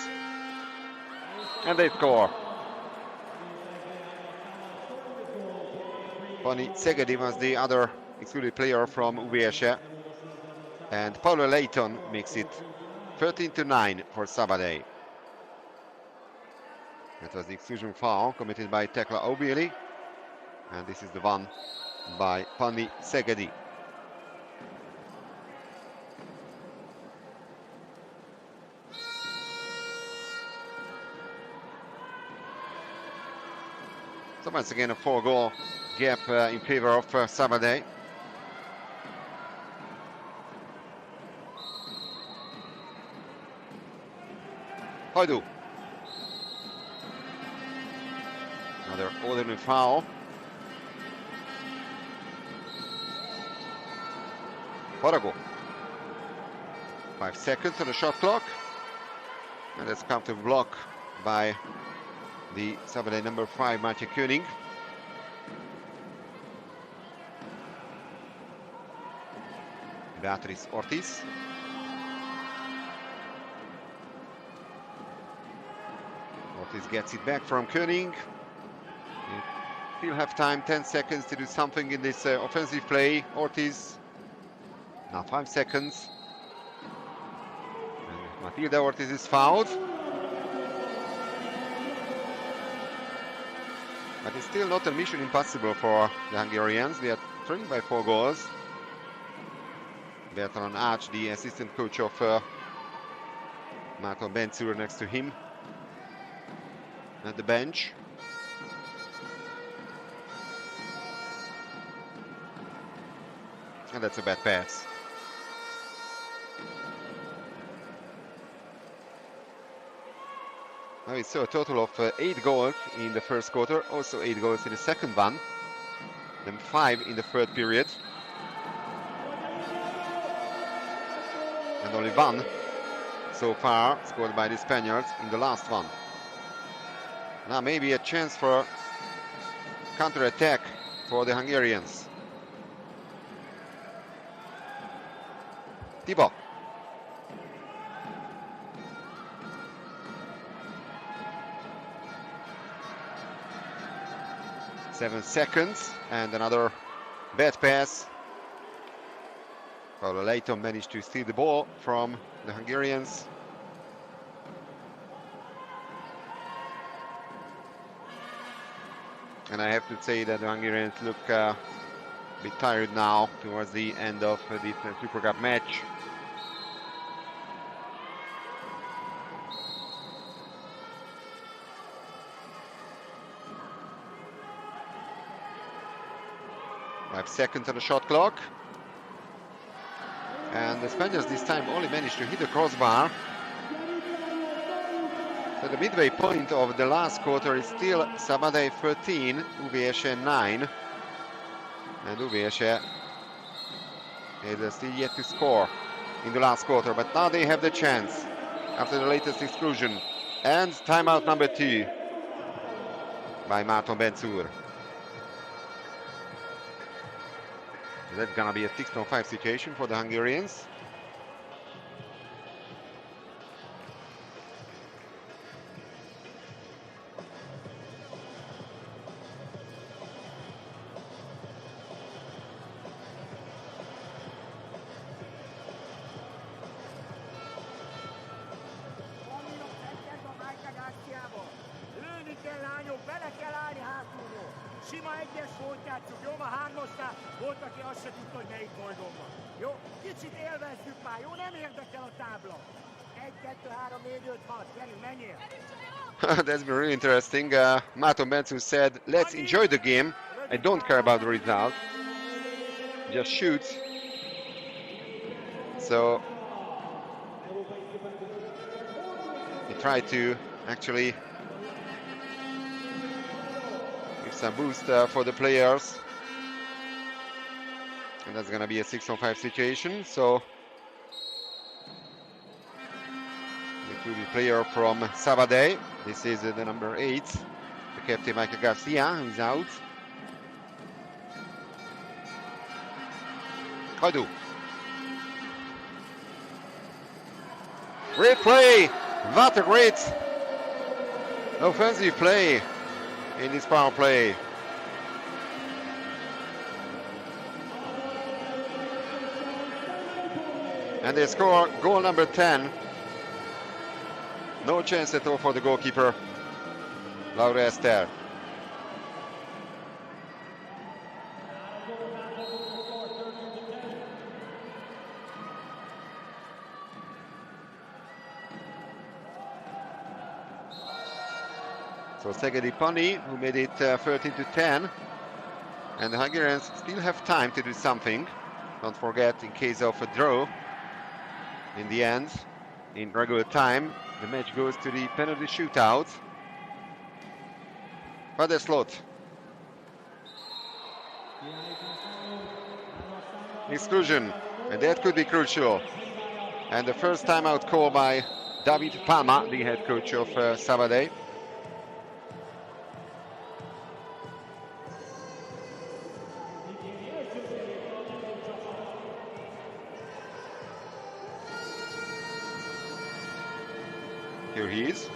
And they score. Pani Szegedi was the other excluded player from UVSE. And Paulo Leighton makes it 13-9 for Sabadell. That was the exclusion foul committed by Tekla Obieli. And this is the one by Pani Szegedi. So once again a 4-goal gap in favor of Sabadell. Hajdu. Another ordinary foul. Parago. 5 seconds on the shot clock. And that's come to block by the Sabadell number 5, Maciej Koenig. Beatriz Ortiz. Ortiz gets it back from Koenig. You still have time, 10 seconds to do something in this offensive play. Ortiz. Now 5 seconds. And Matilda Ortiz is fouled. But it's still not a mission impossible for the Hungarians. They are trailing by 4 goals. Bertalan Ács, the assistant coach of Márton Bencúr, next to him at the bench. And that's a bad pass. Now we saw a total of 8 goals in the first quarter, also 8 goals in the second one, then 5 in the third period. And only 1 so far scored by the Spaniards in the last one. Now maybe a chance for counter-attack for the Hungarians. Thibaut. Seven seconds and another bad pass. Paulo Leighton managed to steal the ball from the Hungarians. And I have to say that the Hungarians look a bit tired now towards the end of this Super Cup match. Five seconds on the shot clock. And the Spaniards this time only managed to hit the crossbar. So the midway point of the last quarter is still Sabadell 13, UVSE 9. And UVSE is still yet to score in the last quarter. But now they have the chance after the latest exclusion. And timeout number 2 by Márton Bencúr. That's gonna be a 6-on-5 situation for the Hungarians. Lőni kell, lányok, bele kell állni hátulról. Sima egyes volt játszuk, jó? Ma 3-osnál volt, aki azt se tudta, hogy melyik oldalon van. Jó? Kicsit élvezzük már, jó? Nem érdekel a tábla. 1, 2, 3, 4, 5, 6. Gyerünk, menjél! That's been really interesting. Márton Bencúr said, let's enjoy the game. I don't care about the result. Just shoot. So he tried to actually give some boost for the players. And that's going to be a 6-on-5 situation. So the QB player from Sabadell, this is the number 8. the captain Michael Garcia, who's out. Kadu. Great play! What a great offensive play in this power play. And they score goal number 10. No chance at all for the goalkeeper, Laura Ester. So Szegedi Pani, who made it 13-10. And the Hungarians still have time to do something. Don't forget, in case of a draw, in the end, in regular time, the match goes to the penalty shootout. But a slot. Exclusion, and that could be crucial. And the first time out call by David Palma, the head coach of Sabadell. Here he is,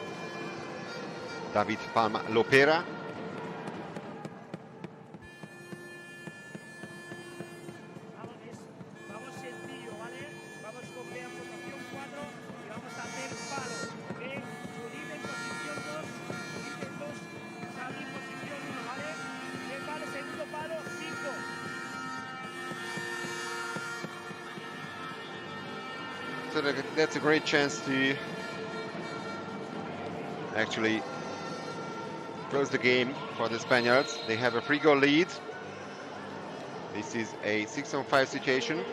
David Palma Lopera. Vamos sencillo, ¿vale? Vamos con B en posición 4 y vamos a hacer palo. B, Uribe en posición 2, Uribe en 2, Xavi en posición 1, ¿vale? B, vale, segundo palo, 5. So that's a great chance to actually close the game for the Spaniards. They have a 3-goal lead. This is a 6-on-5 situation.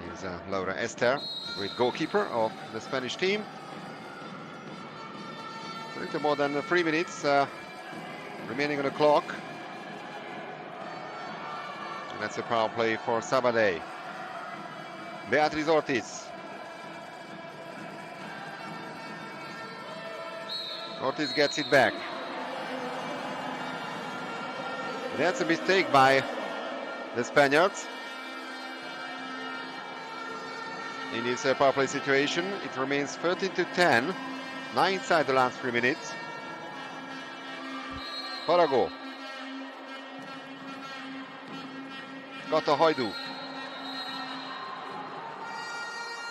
Here's Laura Ester, great goalkeeper of the Spanish team. A little more than 3 minutes remaining on the clock. And that's a power play for Sabadell. Beatriz Ortiz. Ortiz gets it back. That's a mistake by the Spaniards. In this power play situation, it remains 13-10. 9 inside the last 3 minutes. Parago. Kata Hajdu.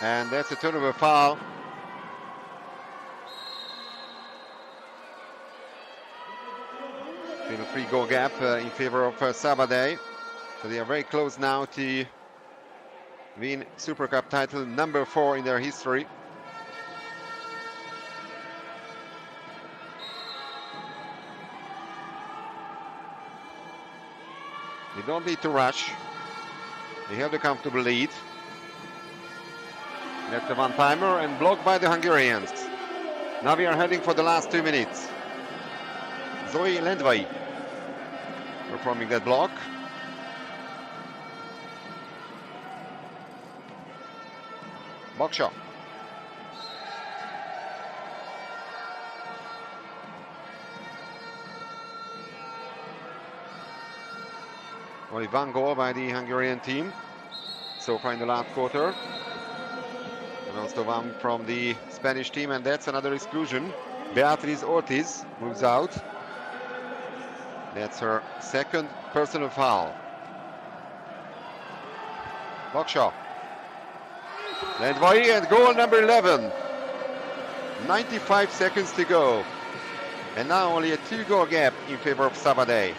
And that's a turnover foul. Been a 3-goal gap in favor of Sabadell. So they are very close now to win Super Cup title number 4 in their history. They don't need to rush. They have the comfortable lead. That's a one-timer and blocked by the Hungarians. Now we are heading for the last 2 minutes. Zoe Lendvai performing that block. Boksha. Only 1 goal by the Hungarian team so far in the last quarter. And also 1 from the Spanish team, and that's another exclusion. Beatriz Ortiz moves out. That's her 2nd personal foul. Boksha. Lendvai, and goal number 11. 95 seconds to go. And now only a 2-goal gap in favor of Sabadell.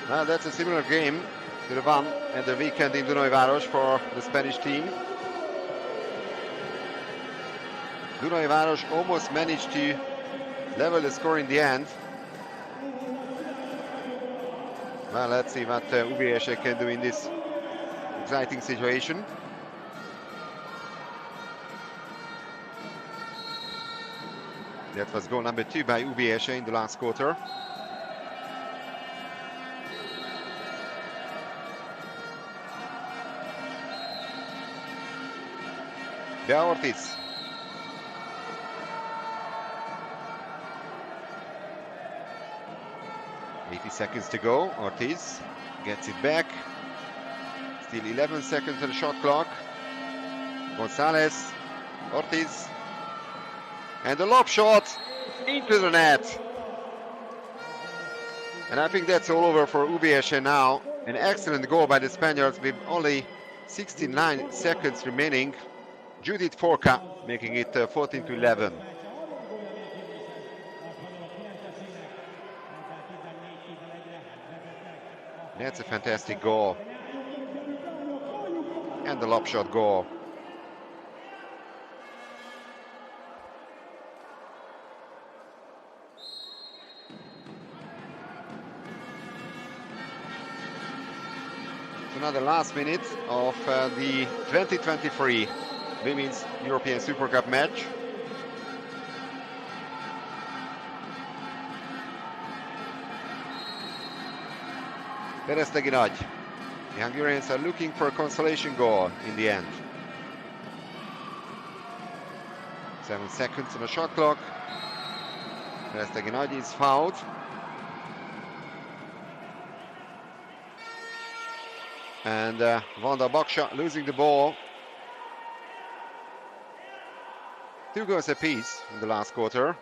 Well, that's a similar game to the one at the weekend in Dunajváros for the Spanish team. Dunajváros almost managed to level the score in the end. Well, let's see what UVSE can do in this exciting situation. That was goal number 2 by UVSE in the last quarter. Bea Ortiz. Seconds to go. Ortiz gets it back. Still 11 seconds on the shot clock. Gonzalez, Ortiz, and the lob shot into the net. And I think that's all over for UVSE now. An excellent goal by the Spaniards with only 69 seconds remaining. Judith Forca making it 14-11. That's a fantastic goal. And the lob shot goal. So now the last minute of the 2023 Women's European Super Cup match. Peresztegi Nagy. The Hungarians are looking for a consolation goal in the end. 7 seconds on the shot clock. Peresztegi Nagy is fouled. And Vanda Baksha losing the ball. 2 goals apiece in the last quarter.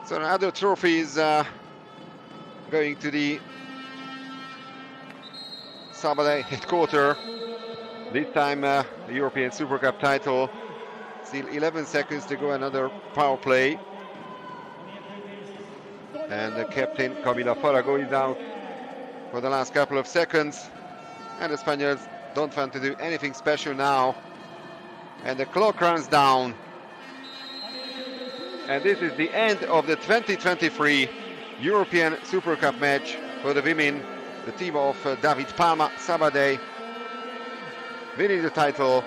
So another trophy is going to the Sabadell headquarters. This time the European Super Cup title. Still 11 seconds to go, another power play. And the captain Camila Farago is out for the last couple of seconds. And the Spaniards don't want to do anything special now. And the clock runs down. And this is the end of the 2023 European Super Cup match for the women. The team of David Palma, Sabadell, winning the title.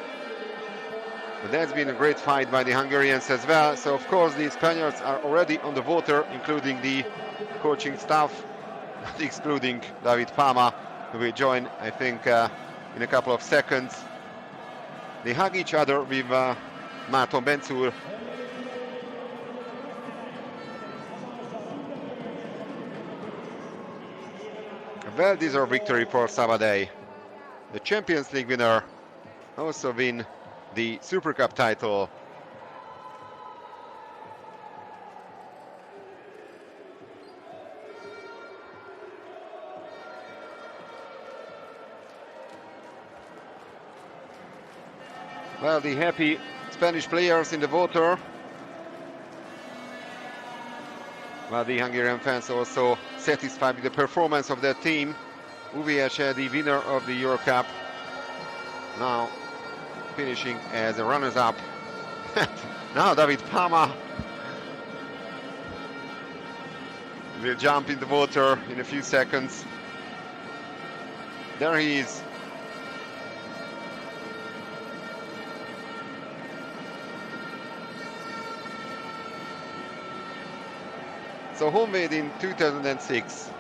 But that's been a great fight by the Hungarians as well. So of course the Spaniards are already on the water, including the coaching staff, excluding David Palma, who will join, I think, in a couple of seconds. They hug each other with Márton Bencúr. Well-deserved victory for Sabadell. The Champions League winner also win the Super Cup title. Well, the happy Spanish players in the water. Well, the Hungarian fans also satisfied with the performance of their team. UVSE, the winner of the Euro Cup, now finishing as a runners-up. Now David Palma will jump in the water in a few seconds. There he is. So homemade in 2006,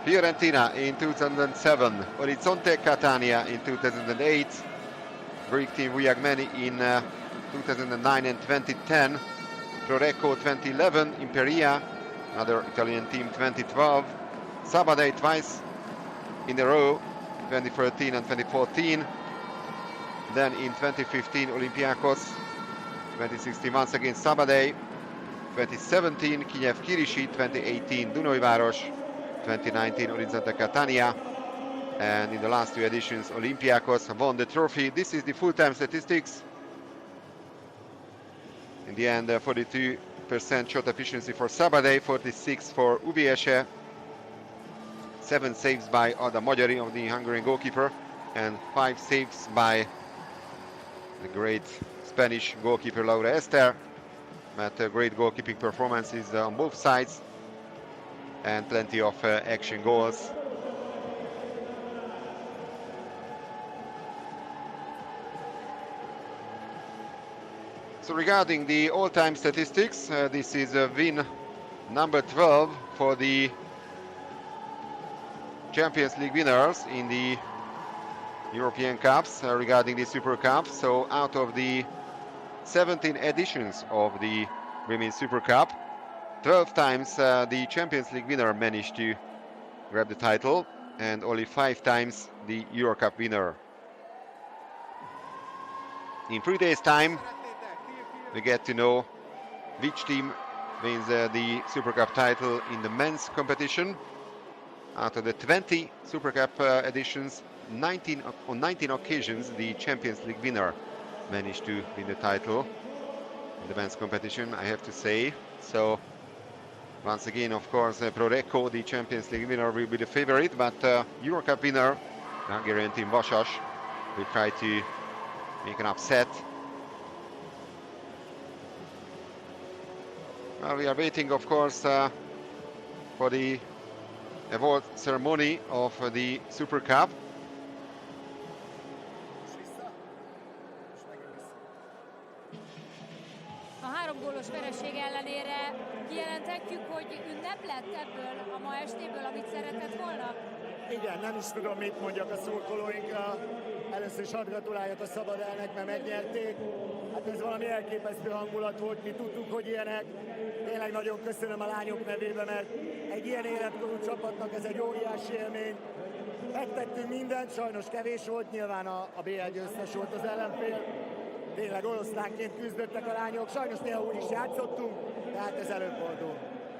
Fiorentina in 2007, Orizzonte Catania in 2008, Greek team Viagmeni in 2009 and 2010, Prorecco 2011, Imperia, another Italian team 2012, Sabadell twice in a row, 2013 and 2014, then in 2015 Olympiacos, 2016 once again Sabadell, 2017 Kijev Kirisi, 2018 Dunajváros, 2019 Orizzonte Catania, and in the last 2 editions Olympiacos won the trophy. This is the full-time statistics. In the end, 42% shot efficiency for Sabadell, 46 for UVSE, 7 saves by Ada Magyari, of the Hungarian goalkeeper, and 5 saves by the great Spanish goalkeeper Laura Ester. But great goalkeeping performances on both sides, and plenty of action goals. So regarding the all-time statistics, this is win number 12 for the Champions League winners in the European Cups regarding the Super Cup. So out of the 17 editions of the Women's Super Cup, 12 times the Champions League winner managed to grab the title, and only 5 times the Euro Cup winner. In 3 days' time, we get to know which team wins the Super Cup title in the men's competition. Out of the 20 Super Cup editions, on 19 occasions, the Champions League winner managed to win the title in the men's competition, I have to say. So once again, of course, Prodeco, the Champions League winner, will be the favorite, but Euro Cup winner, the Hungarian team Vasas, will try to make an upset. Well, we are waiting, of course, for the award ceremony of the Super Cup. A 3 gólos vereség ellenére kijelenthetjük, hogy ünnep lett ebből a ma estéből, amit szeretett volna? Igen, nem is tudom, mit mondjak a szurkolóinkra. Először is hadd gratuláljak a Sabadellnek, mert megnyerték. Hát ez valami elképesztő hangulat volt, mi tudtuk, hogy ilyenek. Tényleg nagyon köszönöm a lányok nevében, mert egy ilyen életkorú csapatnak ez egy óriási élmény. Megtettünk mindent, sajnos kevés volt, nyilván a BL győztes volt az ellenfél. Tényleg oroszlánként küzdöttek a lányok, sajnos néha úgy is játszottunk, tehát ez előfordul.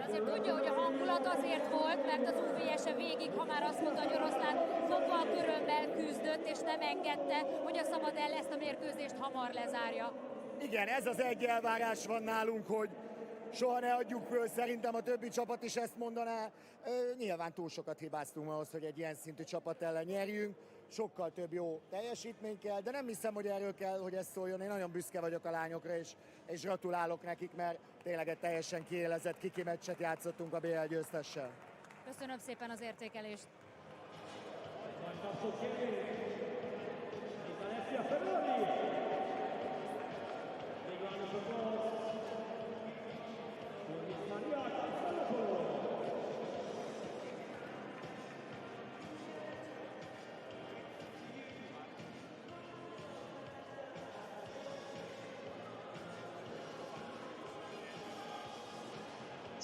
Azért tudja, hogy a hangulat azért volt, mert az UVSE végig, ha már azt mondta, hogy oroszlán fokkal körömmel küzdött, és nem engedte, hogy a Sabadell ezt a mérkőzést hamar lezárja. Igen, ez az egy elvárás van nálunk, hogy soha ne adjuk föl, szerintem a többi csapat is ezt mondaná. Nyilván túl sokat hibáztunk ahhoz, hogy egy ilyen szintű csapat ellen nyerjünk. Sokkal több jó teljesítmény kell, de nem hiszem, hogy erről kell, hogy ez szóljon. Én nagyon büszke vagyok a lányokra, és gratulálok nekik, mert tényleg egy teljesen kiélezett kiki meccset játszottunk a BL győztessel. Köszönöm szépen az értékelést.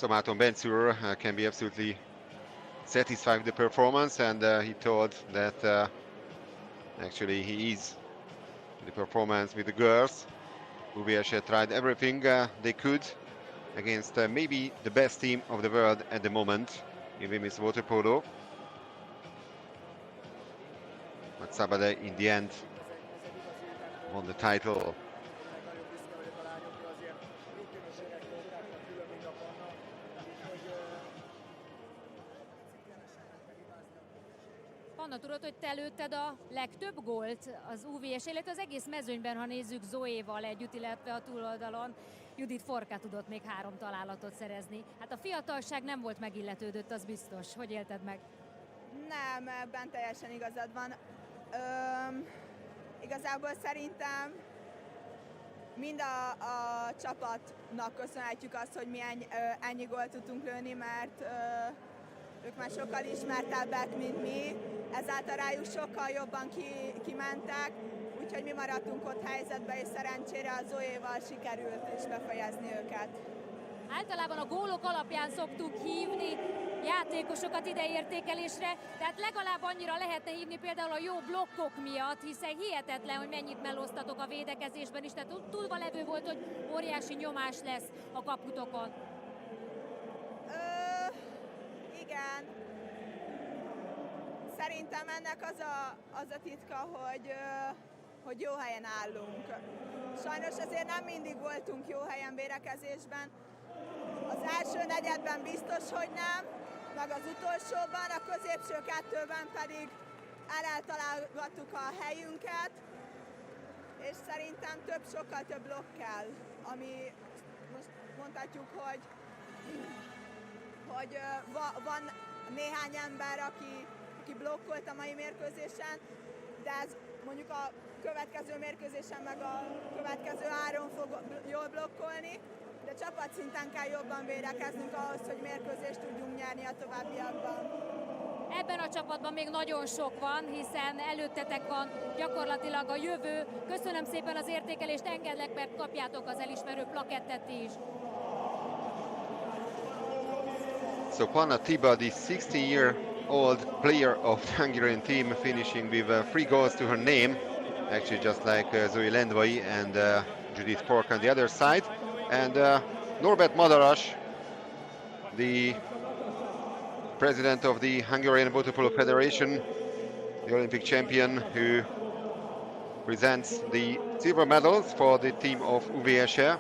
So Márton Bencúr can be absolutely satisfied with the performance, and he told that actually he is the performance with the girls. UVSE tried everything they could against maybe the best team of the world at the moment in women's water polo. But Sabadell in the end won the title. Anna, tudod, hogy te lőtted a legtöbb gólt az UVSE, illetve az egész mezőnyben, ha nézzük Zoéval együtt, illetve a túloldalon Judit Forka tudott még 3 találatot szerezni. Hát a fiatalság nem volt megilletődött, az biztos. Hogy élted meg? Nem, ebben teljesen igazad van. Igazából szerintem mind a csapatnak köszönhetjük azt, hogy mi ennyi gólt tudtunk lőni, mert ők már sokkal ismertebbek, mint mi, ezáltal rájuk sokkal jobban kimentek, úgyhogy mi maradtunk ott helyzetben, és szerencsére a Zoéval sikerült is befejezni őket. Általában a gólok alapján szoktuk hívni játékosokat ide értékelésre, tehát legalább annyira lehetne hívni például a jó blokkok miatt, hiszen hihetetlen, hogy mennyit melloztatok a védekezésben is, tehát túlva levő volt, hogy óriási nyomás lesz a kaputokon. Igen. Szerintem ennek az a titka, hogy jó helyen állunk. Sajnos azért nem mindig voltunk jó helyen védekezésben. Az első negyedben biztos, hogy nem, meg az utolsóban, a középső 2-ben pedig eltalálgattuk a helyünket, és szerintem sokkal több blokk kell, ami most mondhatjuk, hogy van néhány ember, aki blokkolt a mai mérkőzésen, de ez mondjuk a következő mérkőzésen meg a következő 3 fog jól blokkolni, de csapatszinten kell jobban védekeznünk ahhoz, hogy mérkőzést tudjunk nyerni a továbbiakban. Ebben a csapatban még nagyon sok van, hiszen előttetek van gyakorlatilag a jövő. Köszönöm szépen az értékelést, engedlek, mert kapjátok az elismerő plakettet is. So Panna Tiba, the 16-year-old player of the Hungarian team, finishing with 3 goals to her name, actually just like Zoe Lendvai and Judith Kork on the other side. And Norbert Madaras, the president of the Hungarian Water Polo Federation, the Olympic champion, who presents the silver medals for the team of UVSE.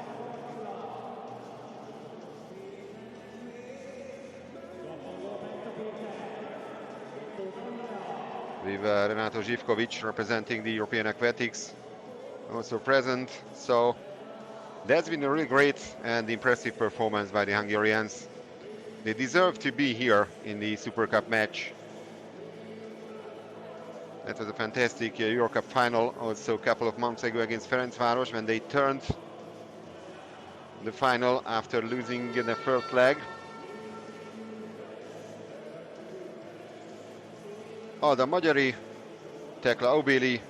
With Renato Zivkovic representing the European Aquatics also present. So that's been a really great and impressive performance by the Hungarians. They deserve to be here in the Super Cup match. That was a fantastic Euro Cup final also a couple of months ago against Ferencváros when they turned the final after losing in the first leg. Alda Magyari, Tekla Aubéli,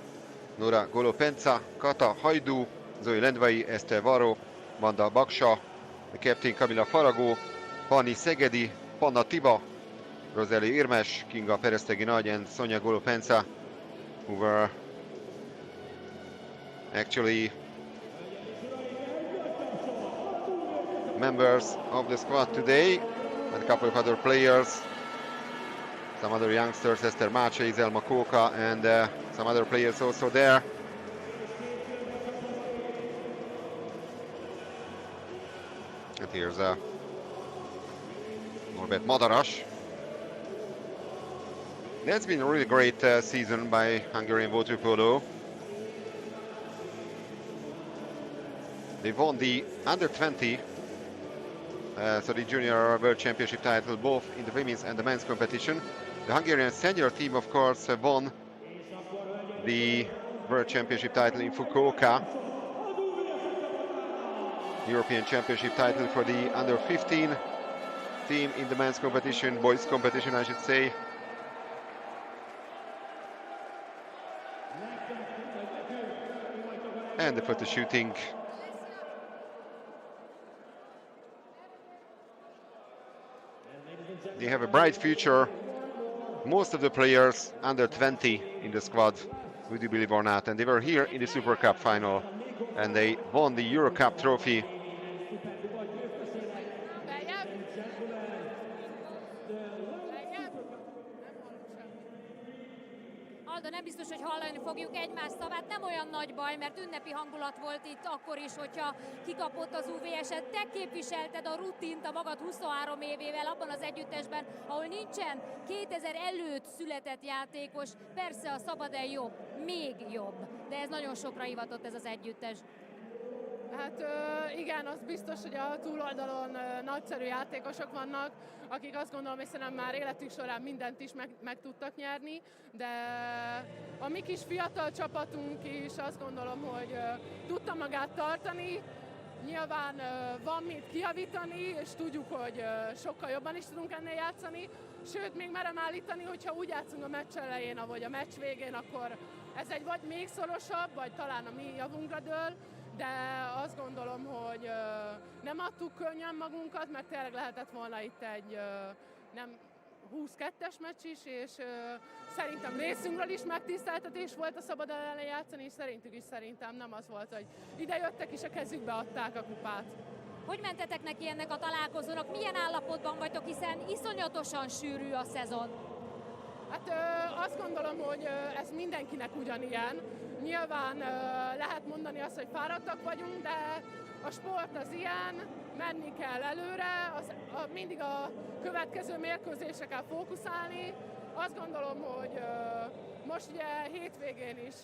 Nora Golopenca, Kata Hajdú, Zoe Lendvai, Eszter Varro, Vanda Baksa, the captain Kamila Faragó, Pani Szegedi, Panna Tiba, Roseli Irmes, Kinga Peresztegi Nagy, and Sonia Golopenca, who were actually members of the squad today, and a couple of other players, some other youngsters, Eszter Mácse, Izelma Kóka, and some other players also there. And here's Norbert Madaras. That's been a really great season by Hungarian water polo. They won the under-20, so the junior world championship title, both in the women's and the men's competition. The Hungarian senior team, of course, won the world championship title in Fukuoka. European championship title for the under-15 team in the men's competition, boys competition, I should say. And the photo shooting. They have a bright future. Most of the players under 20 in the squad, would you believe or not, and they were here in the Super Cup final and they won the Euro Cup trophy. Alda, nem biztos, hogy hallani fogjuk egymás szavát, nem olyan nagy baj, mert ünnepi hangulat volt itt akkor is, hogyha kikapott az UVSE. Te képviselted a rutint a magad 23 évével abban az együttesben, ahol nincsen 2000 előtt született játékos. Persze a Sabadell jobb, még jobb, de ez nagyon sokra hivatott ez az együttes. Hát igen, az biztos, hogy a túloldalon nagyszerű játékosok vannak, akik azt gondolom, hogy szerintem már életük során mindent is meg tudtak nyerni, de a mi kis fiatal csapatunk is azt gondolom, hogy tudta magát tartani. Nyilván van mit kijavítani, és tudjuk, hogy sokkal jobban is tudunk ennél játszani. Sőt, még merem állítani, hogyha úgy játszunk a meccs elején, vagy a meccs végén, akkor ez egy vagy még szorosabb, vagy talán a mi javunkra dől. De azt gondolom, hogy nem adtuk könnyen magunkat, mert tényleg lehetett volna itt egy nem 22-es meccs is, és szerintem részünkről is megtiszteltetés volt a Sabadell ellen játszani, és szerintük is szerintem nem az volt, hogy ide jöttek és a kezükbe adták a kupát. Hogy mentetek neki ennek a találkozónak? Milyen állapotban vagytok, hiszen iszonyatosan sűrű a szezon? Hát azt gondolom, hogy ez mindenkinek ugyanilyen. Nyilván lehet mondani azt, hogy fáradtak vagyunk, de a sport az ilyen, menni kell előre, mindig a következő mérkőzésre kell fókuszálni. Azt gondolom, hogy most ugye hétvégén is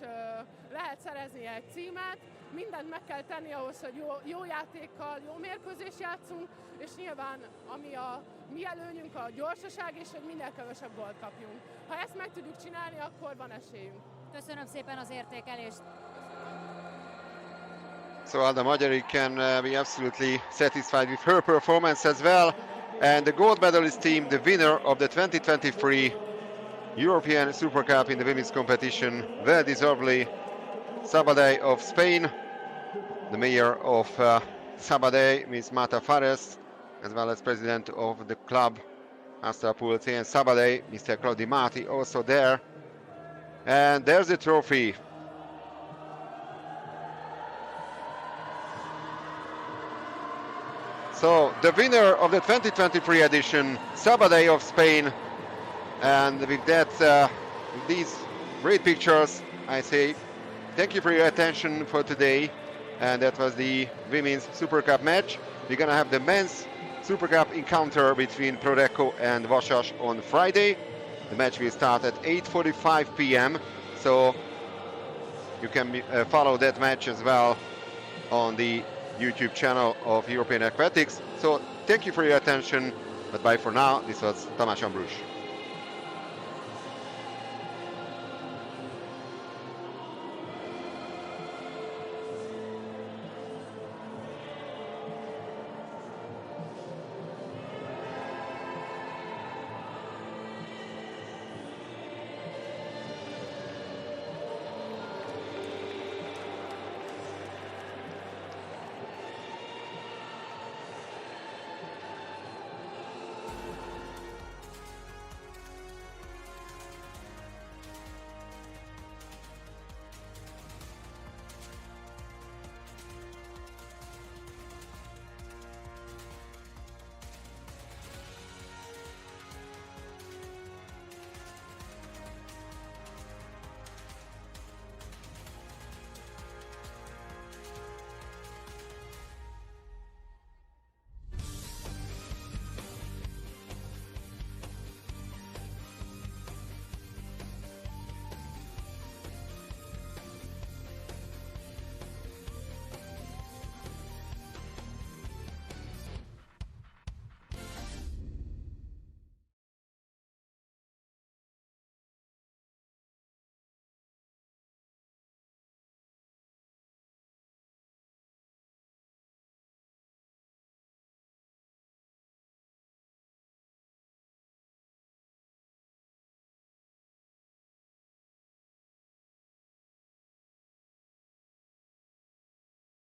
lehet szerezni egy címet, mindent meg kell tenni ahhoz, hogy jó játékkal, jó mérkőzést játszunk, és nyilván ami a mi előnyünk a gyorsaság, és hogy minél kevesebb gólt kapjunk. Ha ezt meg tudjuk csinálni, akkor van esélyünk. Köszönöm szépen az értékelést. So Alda Magyari can be absolutely satisfied with her performance as well. And the gold medalist team, the winner of the 2023 European Super Cup in the women's competition, well deservedly, Sabadell of Spain. The mayor of Sabadell, Ms. Marta Fares, as well as president of the club Astralpool and Sabadell, Mr. Claudi Marti, also there. And there's the trophy. So the winner of the 2023 edition, Sabadell of Spain. And with that, with these great pictures, I say thank you for your attention for today. And that was the Women's Super Cup match. We're gonna have the Men's Super Cup encounter between Prodeco and Vasas on Friday. The match will start at 8:45 p.m. So you can follow that match as well on the YouTube channel of European Aquatics. So thank you for your attention, but bye for now. This was Tamás Ambrus.